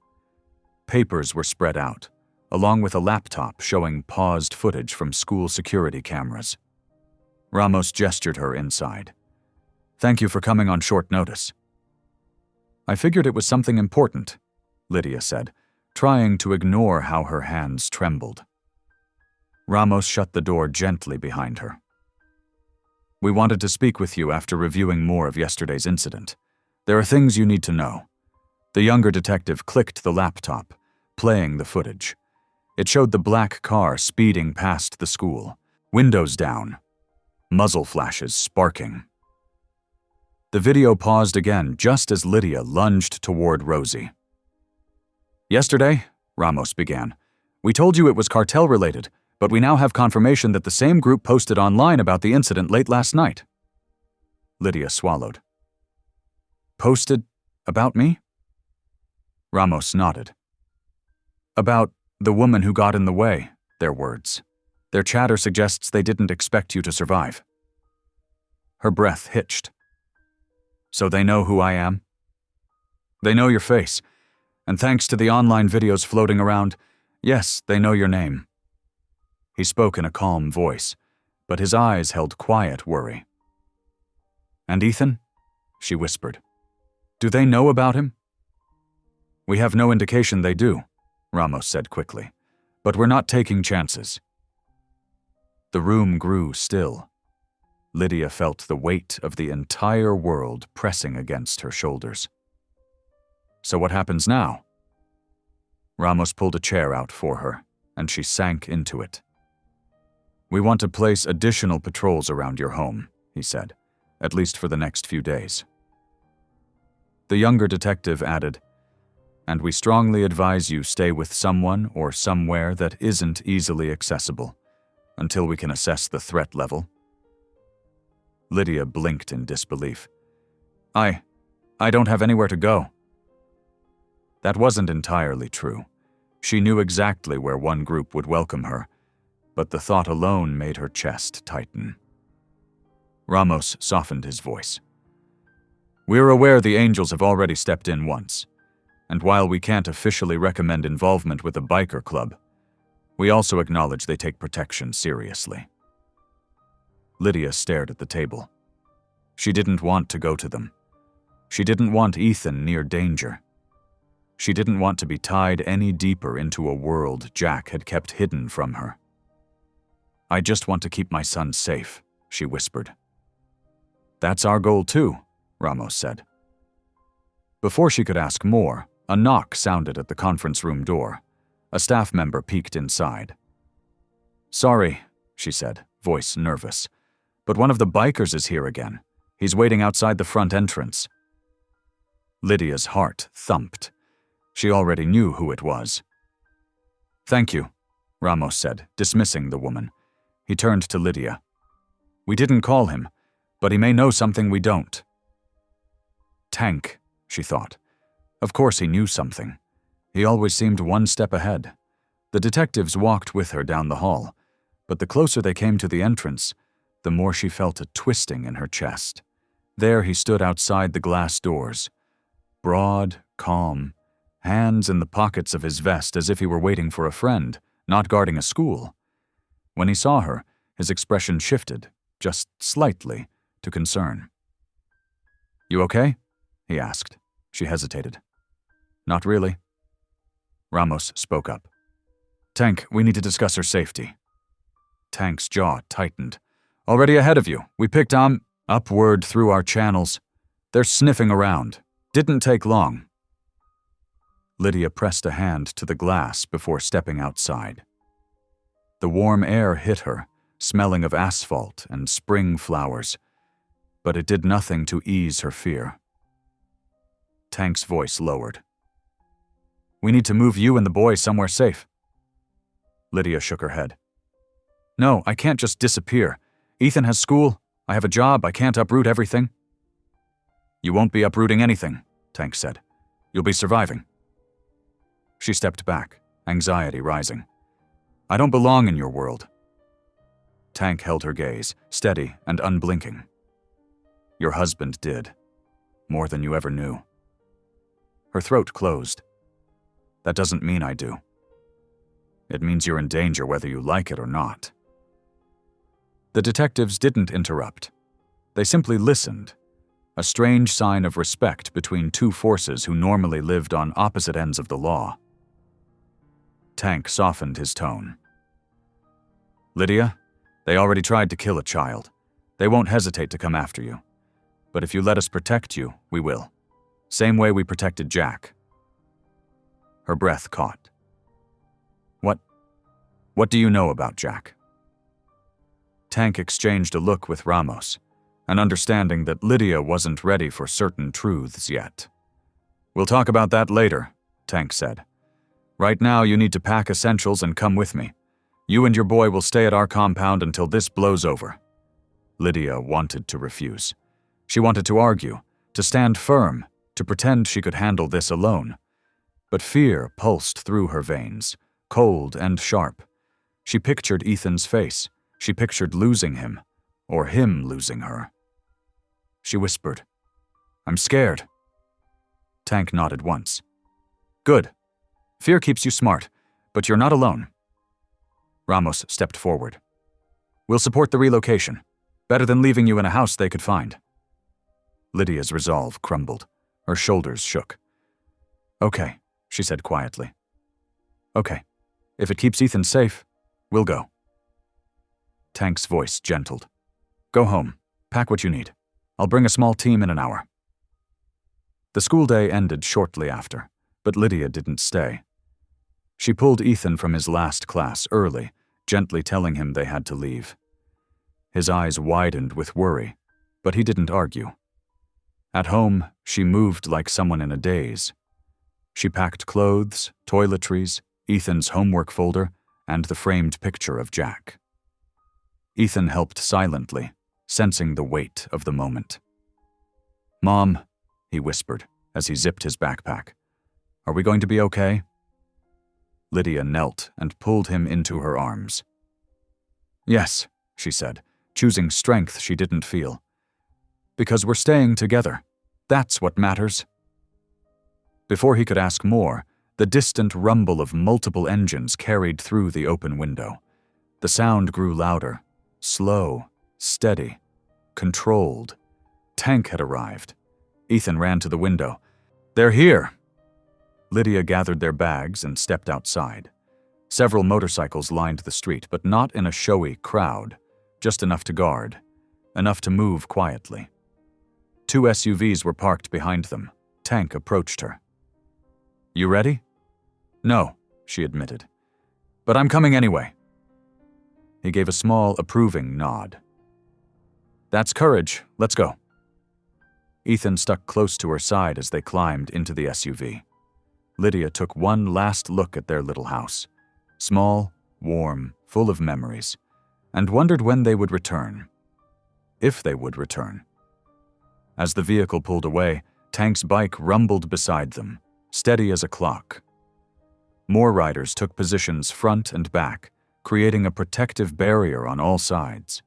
Papers were spread out, along with a laptop showing paused footage from school security cameras. Ramos gestured her inside. Thank you for coming on short notice. I figured it was something important, Lydia said, trying to ignore how her hands trembled. Ramos shut the door gently behind her. We wanted to speak with you after reviewing more of yesterday's incident. There are things you need to know. The younger detective clicked the laptop, playing the footage. It showed the black car speeding past the school, windows down, muzzle flashes sparking. The video paused again just as Lydia lunged toward Rosie. Yesterday, Ramos began, we told you it was cartel-related, but we now have confirmation that the same group posted online about the incident late last night. Lydia swallowed. Posted about me? Ramos nodded. About the woman who got in the way, their words. Their chatter suggests they didn't expect you to survive. Her breath hitched. So they know who I am? They know your face, and thanks to the online videos floating around, yes, they know your name. He spoke in a calm voice, but his eyes held quiet worry. And Ethan? She whispered. Do they know about him? We have no indication they do, Ramos said quickly, but we're not taking chances. The room grew still. Lydia felt the weight of the entire world pressing against her shoulders. So what happens now? Ramos pulled a chair out for her, and she sank into it. We want to place additional patrols around your home, he said, at least for the next few days. The younger detective added, and we strongly advise you stay with someone or somewhere that isn't easily accessible, until we can assess the threat level. Lydia blinked in disbelief. I don't have anywhere to go. That wasn't entirely true. She knew exactly where one group would welcome her, but the thought alone made her chest tighten. Ramos softened his voice. We're aware the Angels have already stepped in once, and while we can't officially recommend involvement with a biker club, we also acknowledge they take protection seriously. Lydia stared at the table. She didn't want to go to them. She didn't want Ethan near danger. She didn't want to be tied any deeper into a world Jack had kept hidden from her. I just want to keep my son safe, she whispered. That's our goal too, Ramos said. Before she could ask more, a knock sounded at the conference room door. A staff member peeked inside. Sorry, she said, voice nervous, but one of the bikers is here again. He's waiting outside the front entrance. Lydia's heart thumped. She already knew who it was. Thank you, Ramos said, dismissing the woman. He turned to Lydia. We didn't call him, but he may know something we don't. Tank, she thought. Of course he knew something. He always seemed one step ahead. The detectives walked with her down the hall, but the closer they came to the entrance, the more she felt a twisting in her chest. There he stood outside the glass doors, broad, calm, hands in the pockets of his vest as if he were waiting for a friend, not guarding a school. When he saw her, his expression shifted, just slightly, to concern. You okay? He asked. She hesitated. Not really. Ramos spoke up. Tank, we need to discuss her safety. Tank's jaw tightened. Already ahead of you. We picked upward through our channels. They're sniffing around. Didn't take long. Lydia pressed a hand to the glass before stepping outside. The warm air hit her, smelling of asphalt and spring flowers, but it did nothing to ease her fear. Tank's voice lowered. We need to move you and the boy somewhere safe. Lydia shook her head. No, I can't just disappear. Ethan has school. I have a job. I can't uproot everything. You won't be uprooting anything, Tank said. You'll be surviving. She stepped back, anxiety rising. I don't belong in your world. Tank held her gaze, steady and unblinking. Your husband did. More than you ever knew. Her throat closed. That doesn't mean I do. It means you're in danger whether you like it or not. The detectives didn't interrupt. They simply listened, a strange sign of respect between two forces who normally lived on opposite ends of the law. Tank softened his tone. Lydia, they already tried to kill a child. They won't hesitate to come after you. But if you let us protect you, we will. Same way we protected Jack. Her breath caught. What do you know about Jack? Tank exchanged a look with Ramos, an understanding that Lydia wasn't ready for certain truths yet. We'll talk about that later, Tank said. Right now you need to pack essentials and come with me. You and your boy will stay at our compound until this blows over. Lydia wanted to refuse. She wanted to argue, to stand firm, to pretend she could handle this alone. But fear pulsed through her veins, cold and sharp. She pictured Ethan's face. She pictured losing him, or him losing her. She whispered, "I'm scared." Tank nodded once. "Good. Fear keeps you smart, but you're not alone." Ramos stepped forward. "We'll support the relocation. Better than leaving you in a house they could find." Lydia's resolve crumbled. Her shoulders shook. "Okay," she said quietly. "Okay. If it keeps Ethan safe, we'll go." Tank's voice gentled. "Go home. Pack what you need. I'll bring a small team in an hour." The school day ended shortly after, but Lydia didn't stay. She pulled Ethan from his last class early, gently telling him they had to leave. His eyes widened with worry, but he didn't argue. At home, she moved like someone in a daze. She packed clothes, toiletries, Ethan's homework folder, and the framed picture of Jack. Ethan helped silently, sensing the weight of the moment. "Mom," he whispered as he zipped his backpack, "are we going to be okay?" Lydia knelt and pulled him into her arms. "Yes," she said, choosing strength she didn't feel. "Because we're staying together. That's what matters." Before he could ask more, the distant rumble of multiple engines carried through the open window. The sound grew louder, slow, steady, controlled. Tank had arrived. Ethan ran to the window. "They're here!" Lydia gathered their bags and stepped outside. Several motorcycles lined the street, but not in a showy crowd, just enough to guard, enough to move quietly. 2 SUVs were parked behind them. Tank approached her. "You ready?" "No," she admitted. "But I'm coming anyway." He gave a small, approving nod. "That's courage. Let's go." Ethan stuck close to her side as they climbed into the SUV. Lydia took one last look at their little house, small, warm, full of memories, and wondered when they would return. If they would return. As the vehicle pulled away, Tank's bike rumbled beside them, steady as a clock. More riders took positions front and back, creating a protective barrier on all sides.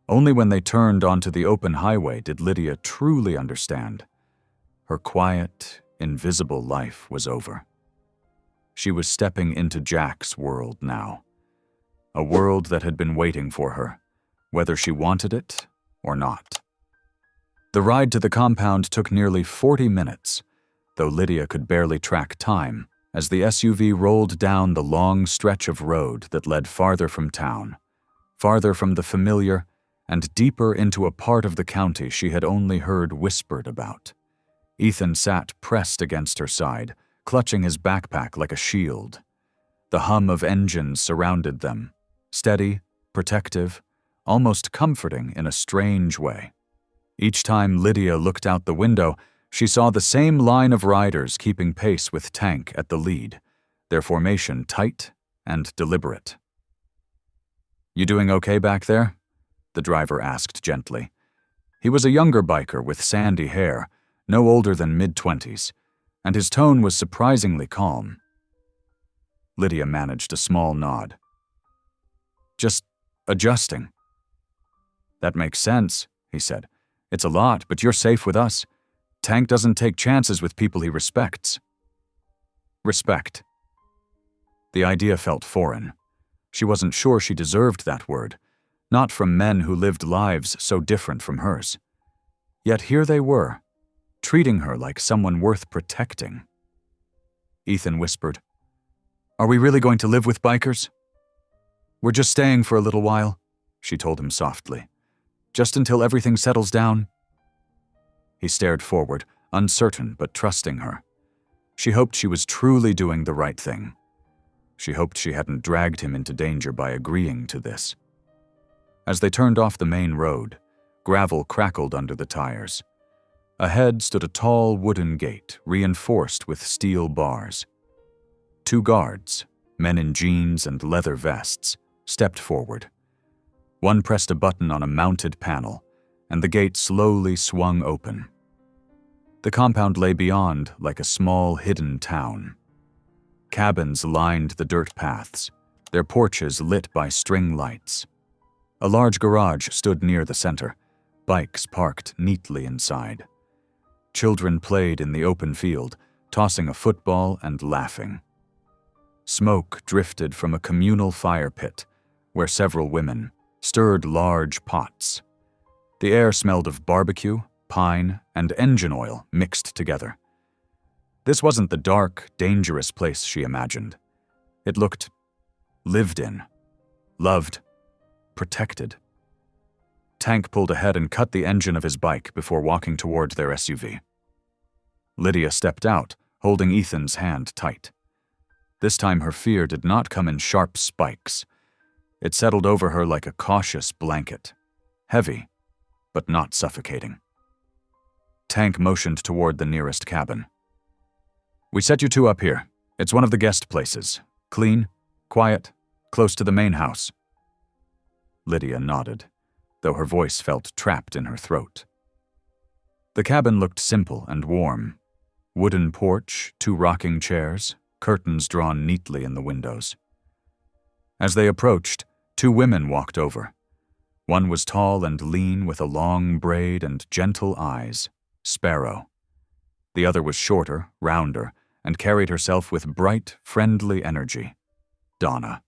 Only when they turned onto the open highway did Lydia truly understand. Her quiet, invisible life was over. She was stepping into Jack's world now. A world that had been waiting for her, whether she wanted it or not. The ride to the compound took nearly 40 minutes, though Lydia could barely track time as the SUV rolled down the long stretch of road that led farther from town, farther from the familiar, and deeper into a part of the county she had only heard whispered about. Ethan sat pressed against her side, clutching his backpack like a shield. The hum of engines surrounded them, steady, protective, almost comforting in a strange way. Each time Lydia looked out the window, she saw the same line of riders keeping pace with Tank at the lead, their formation tight and deliberate. "You doing okay back there?" the driver asked gently. He was a younger biker with sandy hair, no older than mid-20s, and his tone was surprisingly calm. Lydia managed a small nod. "Just adjusting." "That makes sense," he said. "It's a lot, but you're safe with us. Tank doesn't take chances with people he respects." Respect. The idea felt foreign. She wasn't sure she deserved that word, not from men who lived lives so different from hers. Yet here they were, treating her like someone worth protecting. Ethan whispered, "Are we really going to live with bikers?" "We're just staying for a little while," she told him softly. "Just until everything settles down." He stared forward, uncertain but trusting her. She hoped she was truly doing the right thing. She hoped she hadn't dragged him into danger by agreeing to this. As they turned off the main road, gravel crackled under the tires. Ahead stood a tall wooden gate reinforced with steel bars. 2 guards, men in jeans and leather vests, stepped forward. One pressed a button on a mounted panel, and the gate slowly swung open. The compound lay beyond like a small hidden town. Cabins lined the dirt paths, their porches lit by string lights. A large garage stood near the center, bikes parked neatly inside. Children played in the open field, tossing a football and laughing. Smoke drifted from a communal fire pit, where several women stirred large pots. The air smelled of barbecue, pine, and engine oil mixed together. This wasn't the dark, dangerous place she imagined. It looked lived in, loved, protected. Tank pulled ahead and cut the engine of his bike before walking toward their SUV. Lydia stepped out, holding Ethan's hand tight. This time her fear did not come in sharp spikes. It settled over her like a cautious blanket, heavy, but not suffocating. Tank motioned toward the nearest cabin. "We set you two up here. It's one of the guest places. Clean, quiet, close to the main house." Lydia nodded, though her voice felt trapped in her throat. The cabin looked simple and warm. Wooden porch, 2 rocking chairs, curtains drawn neatly in the windows. As they approached, 2 women walked over. One was tall and lean with a long braid and gentle eyes, Sparrow. The other was shorter, rounder, and carried herself with bright, friendly energy, Donna.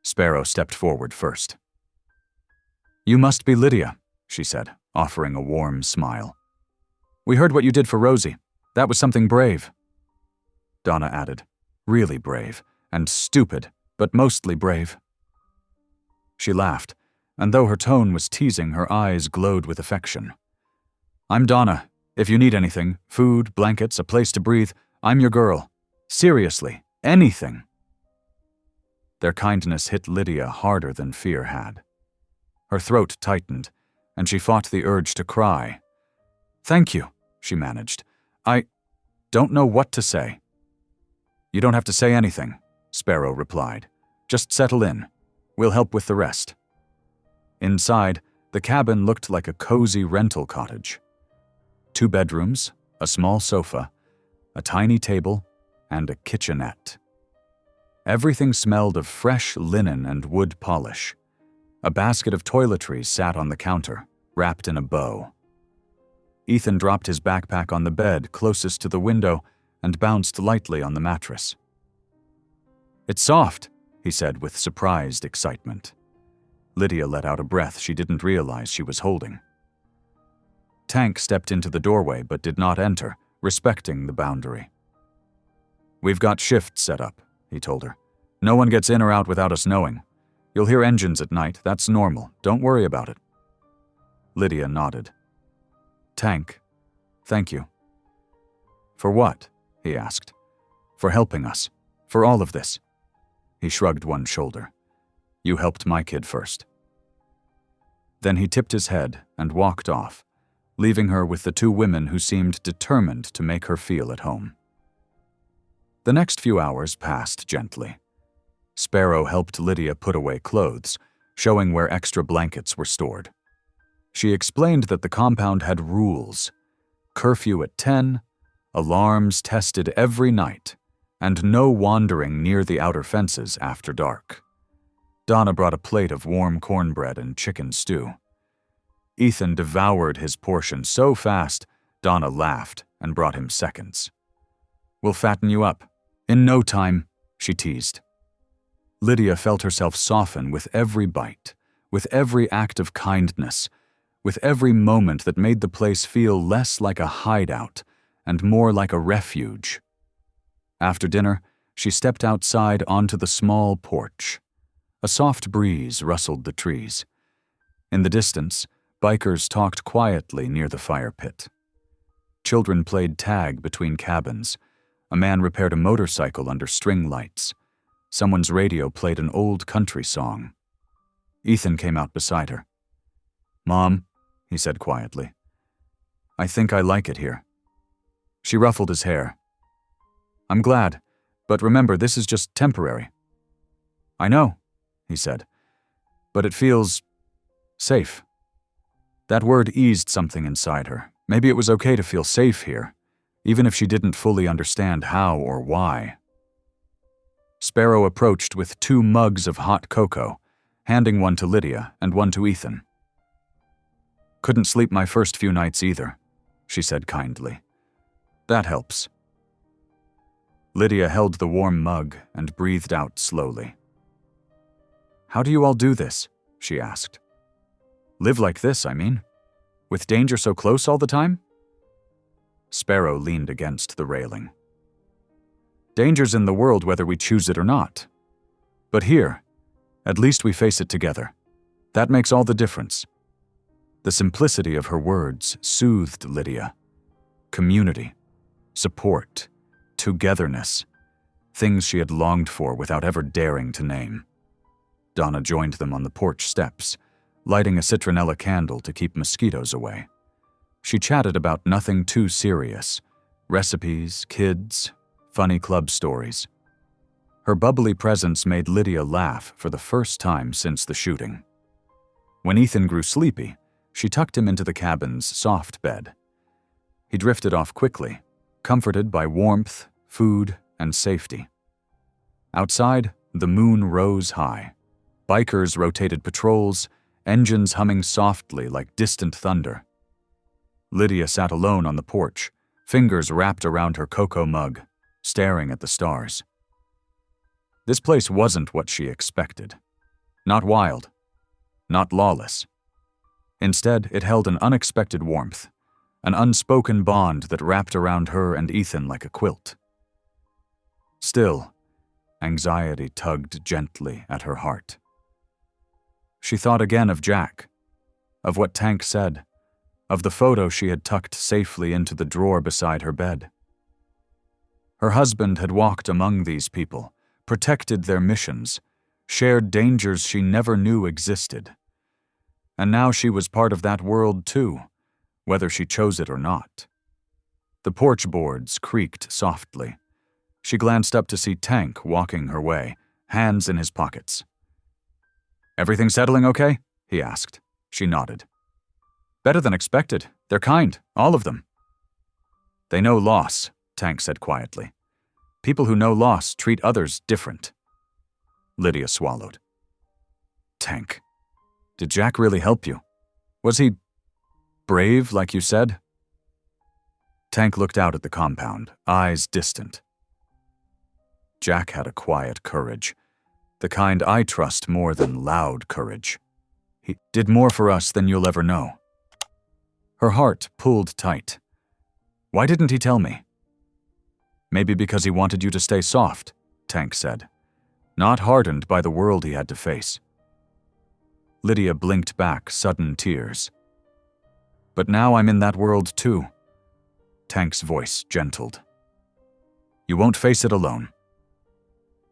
Sparrow stepped forward first. "You must be Lydia," she said, offering a warm smile. "We heard what you did for Rosie. That was something brave." Donna added, "Really brave, and stupid, but mostly brave." She laughed, and though her tone was teasing, her eyes glowed with affection. "I'm Donna. If you need anything, food, blankets, a place to breathe, I'm your girl. Seriously, anything." Their kindness hit Lydia harder than fear had. Her throat tightened, and she fought the urge to cry. "Thank you," she managed. "I don't know what to say." "You don't have to say anything," Sparrow replied. "Just settle in. We'll help with the rest." Inside, the cabin looked like a cozy rental cottage. 2 bedrooms, a small sofa, a tiny table, and a kitchenette. Everything smelled of fresh linen and wood polish. A basket of toiletries sat on the counter, wrapped in a bow. Ethan dropped his backpack on the bed closest to the window and bounced lightly on the mattress. "It's soft," he said with surprised excitement. Lydia let out a breath she didn't realize she was holding. Tank stepped into the doorway but did not enter, respecting the boundary. "We've got shifts set up," he told her. "No one gets in or out without us knowing. You'll hear engines at night, that's normal. Don't worry about it." Lydia nodded. "Tank, thank you." "For what?" he asked. "For helping us. For all of this." He shrugged one shoulder. "You helped my kid first." Then he tipped his head and walked off, leaving her with the 2 women who seemed determined to make her feel at home. The next few hours passed gently. Sparrow helped Lydia put away clothes, showing where extra blankets were stored. She explained that the compound had rules: curfew at 10, alarms tested every night, and no wandering near the outer fences after dark. Donna brought a plate of warm cornbread and chicken stew. Ethan devoured his portion so fast, Donna laughed and brought him seconds. "We'll fatten you up. In no time," she teased. Lydia felt herself soften with every bite, with every act of kindness, with every moment that made the place feel less like a hideout and more like a refuge. After dinner, she stepped outside onto the small porch. A soft breeze rustled the trees. In the distance, bikers talked quietly near the fire pit. Children played tag between cabins. A man repaired a motorcycle under string lights. Someone's radio played an old country song. Ethan came out beside her. "Mom," he said quietly, "I think I like it here." She ruffled his hair. "I'm glad, but remember, this is just temporary." "I know," he said, "but it feels safe." That word eased something inside her. Maybe it was okay to feel safe here, even if she didn't fully understand how or why. Sparrow approached with 2 mugs of hot cocoa, handing one to Lydia and one to Ethan. "Couldn't sleep my first few nights either," she said kindly. "That helps." Lydia held the warm mug and breathed out slowly. "How do you all do this?" she asked. "Live like this, I mean. With danger so close all the time?" Sparrow leaned against the railing. "Danger's in the world whether we choose it or not. But here, at least we face it together. That makes all the difference." The simplicity of her words soothed Lydia. Community, support, togetherness, things she had longed for without ever daring to name. Donna joined them on the porch steps, lighting a citronella candle to keep mosquitoes away. She chatted about nothing too serious: recipes, kids, funny club stories. Her bubbly presence made Lydia laugh for the first time since the shooting. When Ethan grew sleepy, she tucked him into the cabin's soft bed. He drifted off quickly, comforted by warmth, food, and safety. Outside, the moon rose high. Bikers rotated patrols, engines humming softly like distant thunder. Lydia sat alone on the porch, fingers wrapped around her cocoa mug, staring at the stars. This place wasn't what she expected. Not wild. Not lawless. Instead, it held an unexpected warmth, an unspoken bond that wrapped around her and Ethan like a quilt. Still, anxiety tugged gently at her heart. She thought again of Jack, of what Tank said, of the photo she had tucked safely into the drawer beside her bed. Her husband had walked among these people, protected their missions, shared dangers she never knew existed. And now she was part of that world too, whether she chose it or not. The porch boards creaked softly. She glanced up to see Tank walking her way, hands in his pockets. "Everything settling okay?" he asked. She nodded. "Better than expected. They're kind, all of them." "They know loss," Tank said quietly. "People who know loss treat others different." Lydia swallowed. "Tank, did Jack really help you? Was he brave, like you said?" Tank looked out at the compound, eyes distant. "Jack had a quiet courage, the kind I trust more than loud courage. He did more for us than you'll ever know." Her heart pulled tight. "Why didn't he tell me?" "Maybe because he wanted you to stay soft," Tank said, not hardened by the world he had to face. Lydia blinked back sudden tears. "But now I'm in that world too." Tank's voice gentled. "You won't face it alone."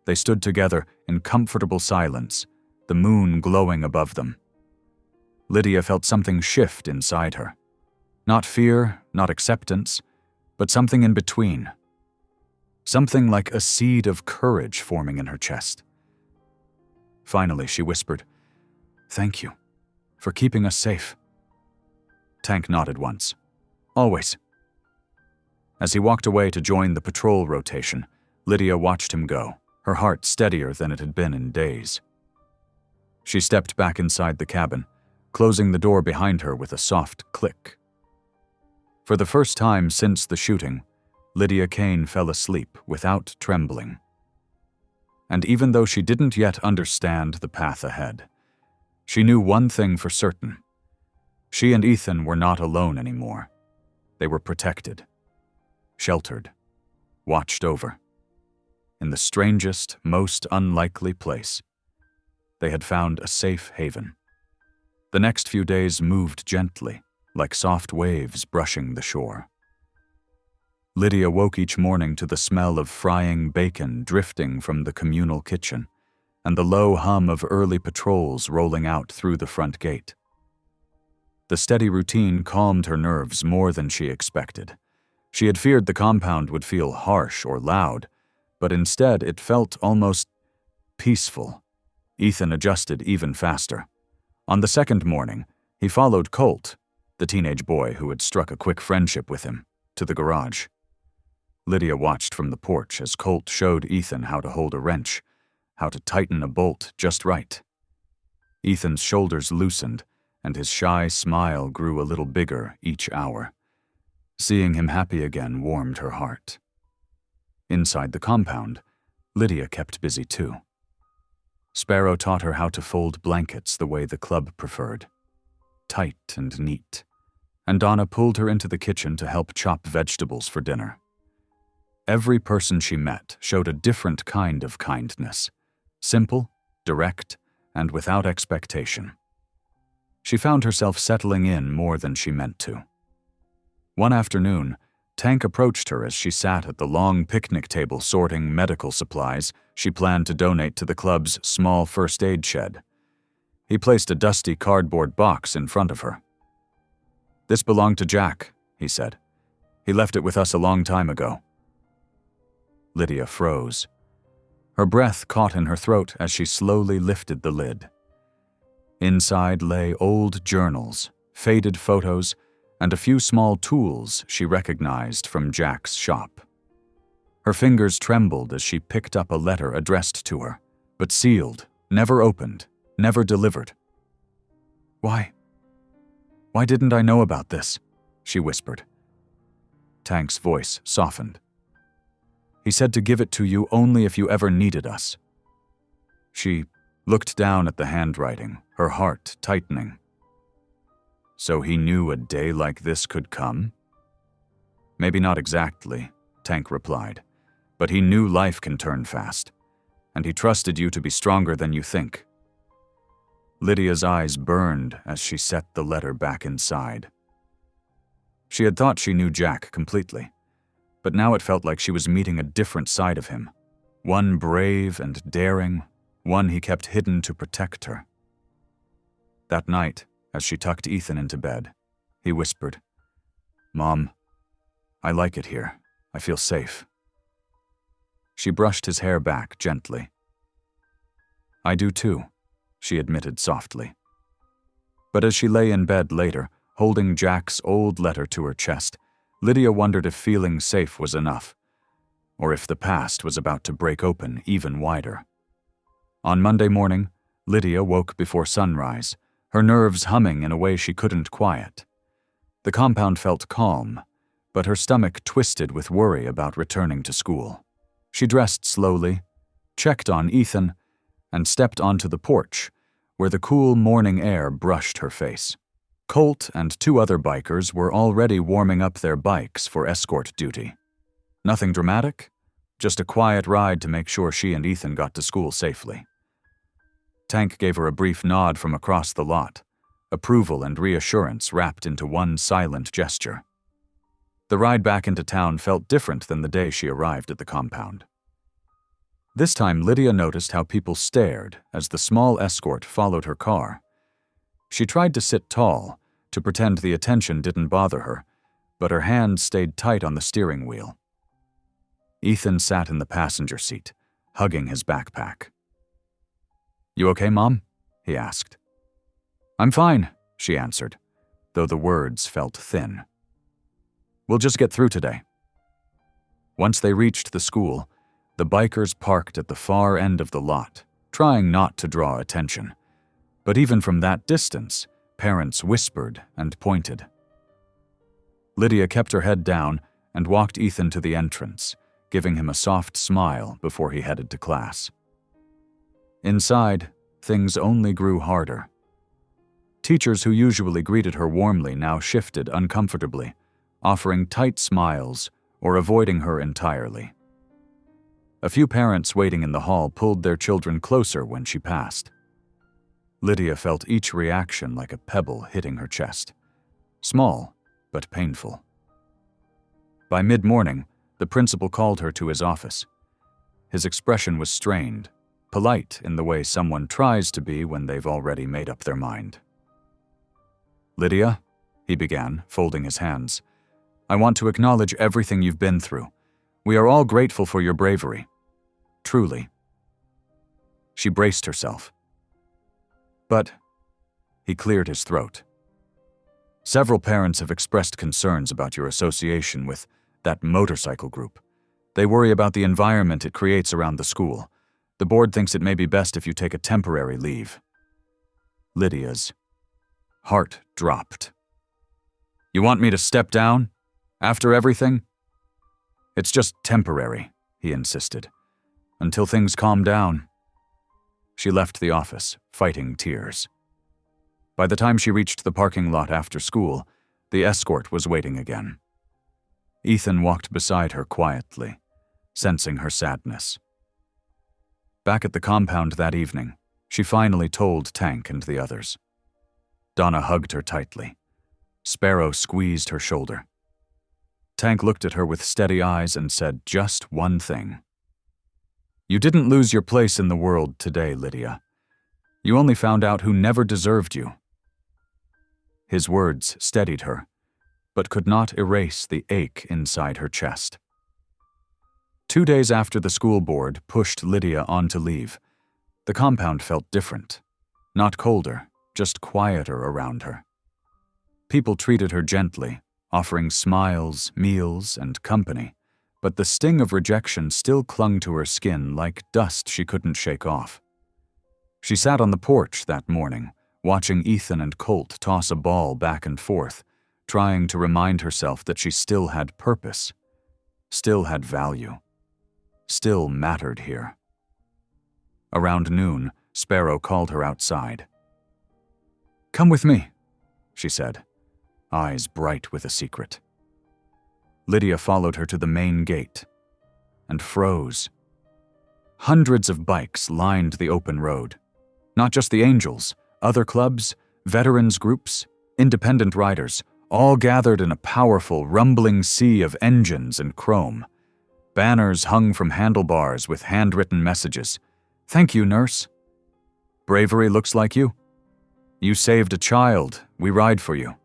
They stood together in comfortable silence, the moon glowing above them. Lydia felt something shift inside her. Not fear, not acceptance, but something in between. Something like a seed of courage forming in her chest. Finally, she whispered, "Thank you for keeping us safe." Tank nodded once. "Always." As he walked away to join the patrol rotation, Lydia watched him go, her heart steadier than it had been in days. She stepped back inside the cabin, closing the door behind her with a soft click. For the first time since the shooting, Lydia Kane fell asleep without trembling. And even though she didn't yet understand the path ahead, she knew one thing for certain. She and Ethan were not alone anymore. They were protected, sheltered, watched over. In the strangest, most unlikely place, they had found a safe haven. The next few days moved gently, like soft waves brushing the shore. Lydia woke each morning to the smell of frying bacon drifting from the communal kitchen and the low hum of early patrols rolling out through the front gate. The steady routine calmed her nerves more than she expected. She had feared the compound would feel harsh or loud, but instead it felt almost peaceful. Ethan adjusted even faster. On the second morning, he followed Colt, the teenage boy who had struck a quick friendship with him, to the garage. Lydia watched from the porch as Colt showed Ethan how to hold a wrench, how to tighten a bolt just right. Ethan's shoulders loosened, and his shy smile grew a little bigger each hour. Seeing him happy again warmed her heart. Inside the compound, Lydia kept busy too. Sparrow taught her how to fold blankets the way the club preferred, tight and neat, and Donna pulled her into the kitchen to help chop vegetables for dinner. Every person she met showed a different kind of kindness, simple, direct, and without expectation. She found herself settling in more than she meant to. One afternoon, Tank approached her as she sat at the long picnic table sorting medical supplies she planned to donate to the club's small first aid shed. He placed a dusty cardboard box in front of her. "This belonged to Jack," he said. "He left it with us a long time ago." Lydia froze. Her breath caught in her throat as she slowly lifted the lid. Inside lay old journals, faded photos, and a few small tools she recognized from Jack's shop. Her fingers trembled as she picked up a letter addressed to her, but sealed, never opened, never delivered. Why didn't I know about this?" she whispered. Tank's voice softened. "He said to give it to you only if you ever needed us." She looked down at the handwriting, her heart tightening. So he knew a day like this could come? "Maybe not exactly," Tank replied, "but he knew life can turn fast, and he trusted you to be stronger than you think." Lydia's eyes burned as she set the letter back inside. She had thought she knew Jack completely, but now it felt like she was meeting a different side of him, one brave and daring, one he kept hidden to protect her. That night, as she tucked Ethan into bed, he whispered, "Mom, I like it here. I feel safe." She brushed his hair back gently. "I do too," she admitted softly. But as she lay in bed later, holding Jack's old letter to her chest, Lydia wondered if feeling safe was enough, or if the past was about to break open even wider. On Monday morning, Lydia woke before sunrise, her nerves humming in a way she couldn't quiet. The compound felt calm, but her stomach twisted with worry about returning to school. She dressed slowly, checked on Ethan, and stepped onto the porch, where the cool morning air brushed her face. Colt and 2 other bikers were already warming up their bikes for escort duty. Nothing dramatic, just a quiet ride to make sure she and Ethan got to school safely. Tank gave her a brief nod from across the lot, approval and reassurance wrapped into one silent gesture. The ride back into town felt different than the day she arrived at the compound. This time, Lydia noticed how people stared as the small escort followed her car. She tried to sit tall, to pretend the attention didn't bother her, but her hand stayed tight on the steering wheel. Ethan sat in the passenger seat, hugging his backpack. "You okay, Mom?" he asked. "I'm fine," she answered, though the words felt thin. "We'll just get through today." Once they reached the school, the bikers parked at the far end of the lot, trying not to draw attention. But even from that distance, parents whispered and pointed. Lydia kept her head down and walked Ethan to the entrance, giving him a soft smile before he headed to class. Inside, things only grew harder. Teachers who usually greeted her warmly now shifted uncomfortably, offering tight smiles or avoiding her entirely. A few parents waiting in the hall pulled their children closer when she passed. Lydia felt each reaction like a pebble hitting her chest. Small, but painful. By mid-morning, the principal called her to his office. His expression was strained, polite in the way someone tries to be when they've already made up their mind. "Lydia," he began, folding his hands, "I want to acknowledge everything you've been through. We are all grateful for your bravery. Truly." She braced herself. "But," he cleared his throat. Several parents have expressed concerns about your association with that motorcycle group. They worry about the environment it creates around the school. The board thinks it may be best if you take a temporary leave. Lydia's heart dropped. You want me to step down? After everything? It's just temporary, he insisted. Until things calm down. She left the office, fighting tears. By the time she reached the parking lot after school, the escort was waiting again. Ethan walked beside her quietly, sensing her sadness. Back at the compound that evening, she finally told Tank and the others. Donna hugged her tightly. Sparrow squeezed her shoulder. Tank looked at her with steady eyes and said just one thing. You didn't lose your place in the world today, Lydia. You only found out who never deserved you. His words steadied her, but could not erase the ache inside her chest. 2 days after the school board pushed Lydia on to leave, the compound felt different. Not colder, just quieter around her. People treated her gently, offering smiles, meals, and company, but the sting of rejection still clung to her skin like dust she couldn't shake off. She sat on the porch that morning, watching Ethan and Colt toss a ball back and forth, trying to remind herself that she still had purpose, still had value, still mattered here. Around noon, Sparrow called her outside. Come with me, she said, eyes bright with a secret. Lydia followed her to the main gate and froze. Hundreds of bikes lined the open road. Not just the Angels, other clubs, veterans groups, independent riders, all gathered in a powerful, rumbling sea of engines and chrome. Banners hung from handlebars with handwritten messages. Thank you, nurse. Bravery looks like you. You saved a child. We ride for you.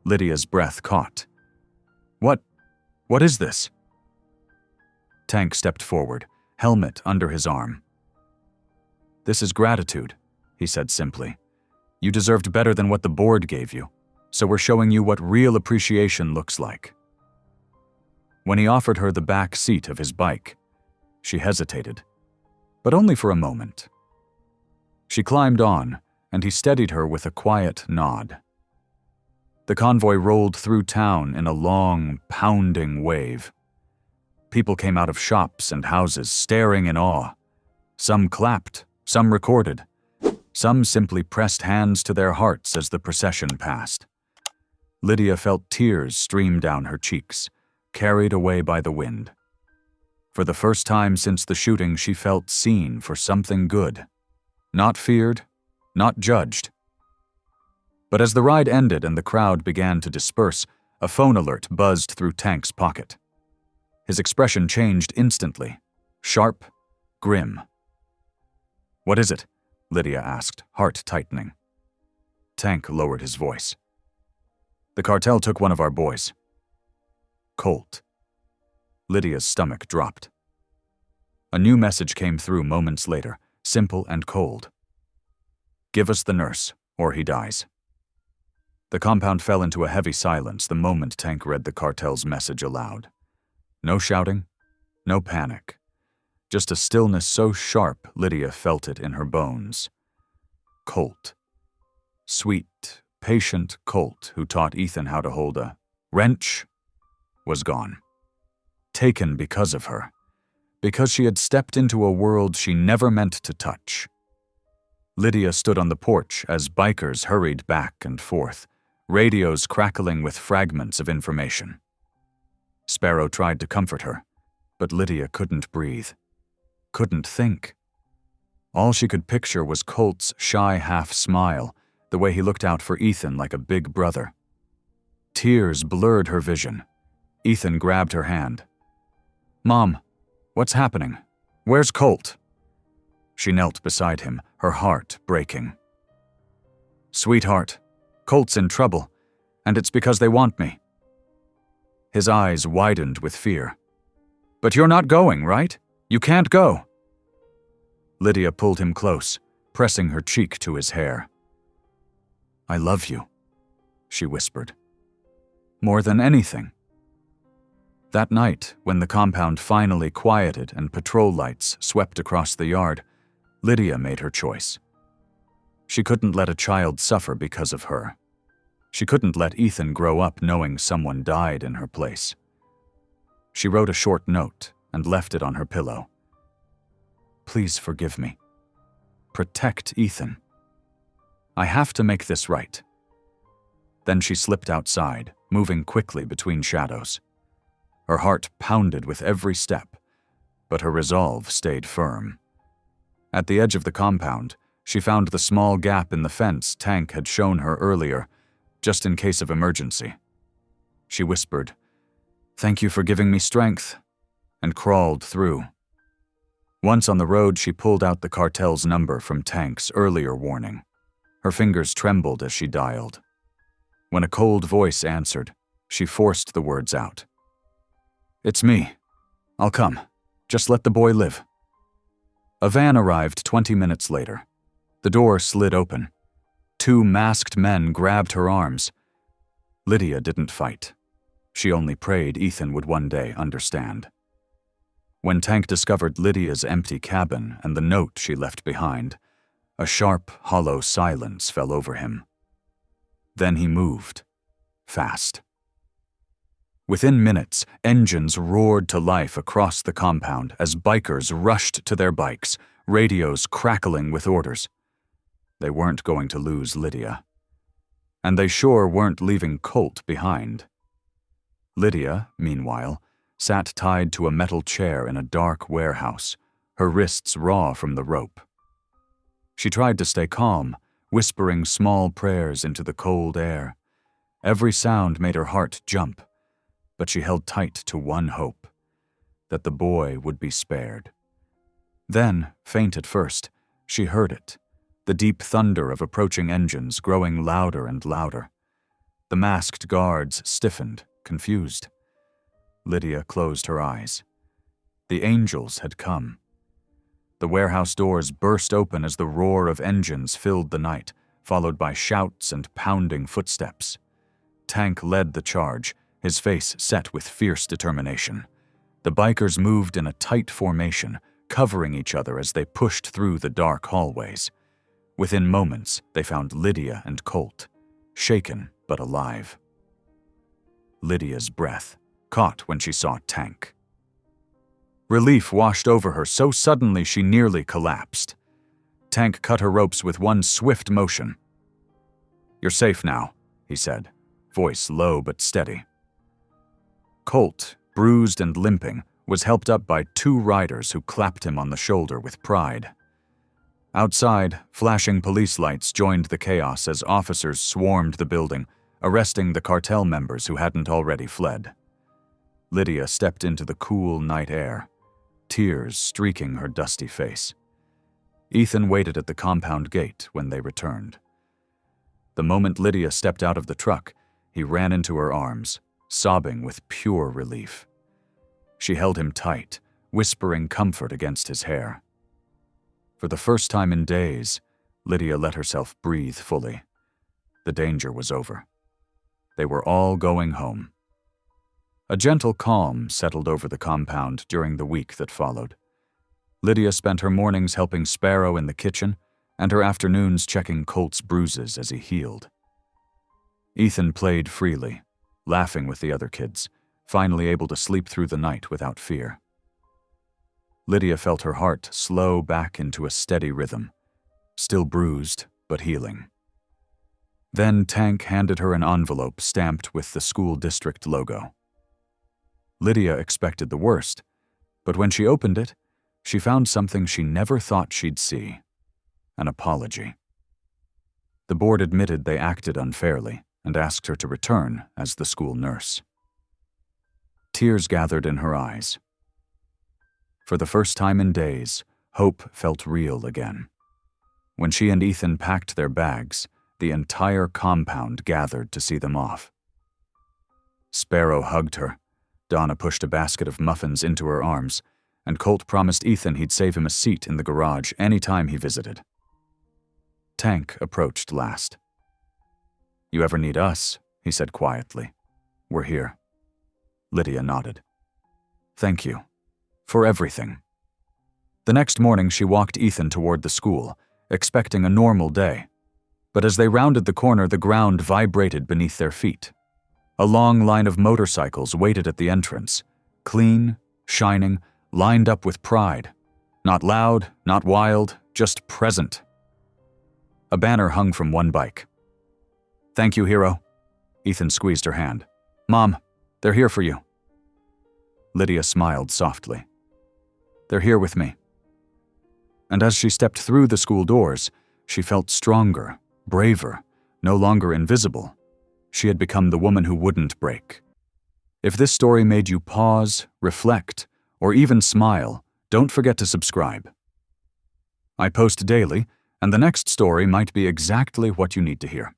Lydia's breath caught. What is this? Tank stepped forward, helmet under his arm. This is gratitude, he said simply. You deserved better than what the board gave you, so we're showing you what real appreciation looks like. When he offered her the back seat of his bike, she hesitated, but only for a moment. She climbed on, and he steadied her with a quiet nod. The convoy rolled through town in a long, pounding wave. People came out of shops and houses, staring in awe. Some clapped, some recorded. Some simply pressed hands to their hearts as the procession passed. Lydia felt tears stream down her cheeks, carried away by the wind. For the first time since the shooting, she felt seen for something good. Not feared, not judged. But as the ride ended and the crowd began to disperse, a phone alert buzzed through Tank's pocket. His expression changed instantly, sharp, grim. What is it? Lydia asked, heart tightening. Tank lowered his voice. The cartel took one of our boys. Colt. Lydia's stomach dropped. A new message came through moments later, simple and cold. Give us the nurse, or he dies. The compound fell into a heavy silence the moment Tank read the cartel's message aloud. No shouting, no panic. Just a stillness so sharp Lydia felt it in her bones. Colt. Sweet, patient Colt who taught Ethan how to hold a wrench was gone. Taken because of her. Because she had stepped into a world she never meant to touch. Lydia stood on the porch as bikers hurried back and forth, radios crackling with fragments of information. Sparrow tried to comfort her, but Lydia couldn't breathe. Couldn't think. All she could picture was Colt's shy half-smile, the way he looked out for Ethan like a big brother. Tears blurred her vision. Ethan grabbed her hand. Mom, what's happening? Where's Colt? She knelt beside him, her heart breaking. Sweetheart, Colt's in trouble, and it's because they want me. His eyes widened with fear. But you're not going, right? You can't go. Lydia pulled him close, pressing her cheek to his hair. I love you, she whispered. More than anything. That night, when the compound finally quieted and patrol lights swept across the yard, Lydia made her choice. She couldn't let a child suffer because of her. She couldn't let Ethan grow up knowing someone died in her place. She wrote a short note and left it on her pillow. Please forgive me. Protect Ethan. I have to make this right. Then she slipped outside, moving quickly between shadows. Her heart pounded with every step, but her resolve stayed firm. At the edge of the compound, she found the small gap in the fence Tank had shown her earlier, just in case of emergency. She whispered, "Thank you for giving me strength," and crawled through. Once on the road, she pulled out the cartel's number from Tank's earlier warning. Her fingers trembled as she dialed. When a cold voice answered, she forced the words out. "It's me. I'll come. Just let the boy live." A van arrived 20 minutes later. The door slid open. 2 masked men grabbed her arms. Lydia didn't fight. She only prayed Ethan would one day understand. When Tank discovered Lydia's empty cabin and the note she left behind, a sharp, hollow silence fell over him. Then he moved. Fast. Within minutes, engines roared to life across the compound as bikers rushed to their bikes, radios crackling with orders. They weren't going to lose Lydia. And they sure weren't leaving Colt behind. Lydia, meanwhile, sat tied to a metal chair in a dark warehouse, her wrists raw from the rope. She tried to stay calm, whispering small prayers into the cold air. Every sound made her heart jump, but she held tight to one hope, that the boy would be spared. Then, faint at first, she heard it, the deep thunder of approaching engines growing louder and louder. The masked guards stiffened, confused. Lydia closed her eyes. The angels had come. The warehouse doors burst open as the roar of engines filled the night, followed by shouts and pounding footsteps. Tank led the charge, his face set with fierce determination. The bikers moved in a tight formation, covering each other as they pushed through the dark hallways. Within moments, they found Lydia and Colt, shaken but alive. Lydia's breath caught when she saw Tank. Relief washed over her so suddenly she nearly collapsed. Tank cut her ropes with one swift motion. "You're safe now," he said, voice low but steady. Colt, bruised and limping, was helped up by 2 riders who clapped him on the shoulder with pride. Outside, flashing police lights joined the chaos as officers swarmed the building, arresting the cartel members who hadn't already fled. Lydia stepped into the cool night air, tears streaking her dusty face. Ethan waited at the compound gate when they returned. The moment Lydia stepped out of the truck, he ran into her arms, sobbing with pure relief. She held him tight, whispering comfort against his hair. For the first time in days, Lydia let herself breathe fully. The danger was over. They were all going home. A gentle calm settled over the compound during the week that followed. Lydia spent her mornings helping Sparrow in the kitchen and her afternoons checking Colt's bruises as he healed. Ethan played freely, laughing with the other kids, finally able to sleep through the night without fear. Lydia felt her heart slow back into a steady rhythm, still bruised but healing. Then Tank handed her an envelope stamped with the school district logo. Lydia expected the worst, but when she opened it, she found something she never thought she'd see: an apology. The board admitted they acted unfairly and asked her to return as the school nurse. Tears gathered in her eyes. For the first time in days, hope felt real again. When she and Ethan packed their bags, the entire compound gathered to see them off. Sparrow hugged her. Donna pushed a basket of muffins into her arms, and Colt promised Ethan he'd save him a seat in the garage any time he visited. Tank approached last. "You ever need us, he said quietly. "We're here." Lydia nodded. "Thank you. For everything." The next morning she walked Ethan toward the school, expecting a normal day. But as they rounded the corner, the ground vibrated beneath their feet. A long line of motorcycles waited at the entrance, clean, shining, lined up with pride. Not loud, not wild, just present. A banner hung from one bike. "Thank you, hero." Ethan squeezed her hand. "Mom, they're here for you." Lydia smiled softly. "They're here with me." And as she stepped through the school doors, she felt stronger, braver, no longer invisible. She had become the woman who wouldn't break. If this story made you pause, reflect, or even smile, don't forget to subscribe. I post daily, and the next story might be exactly what you need to hear.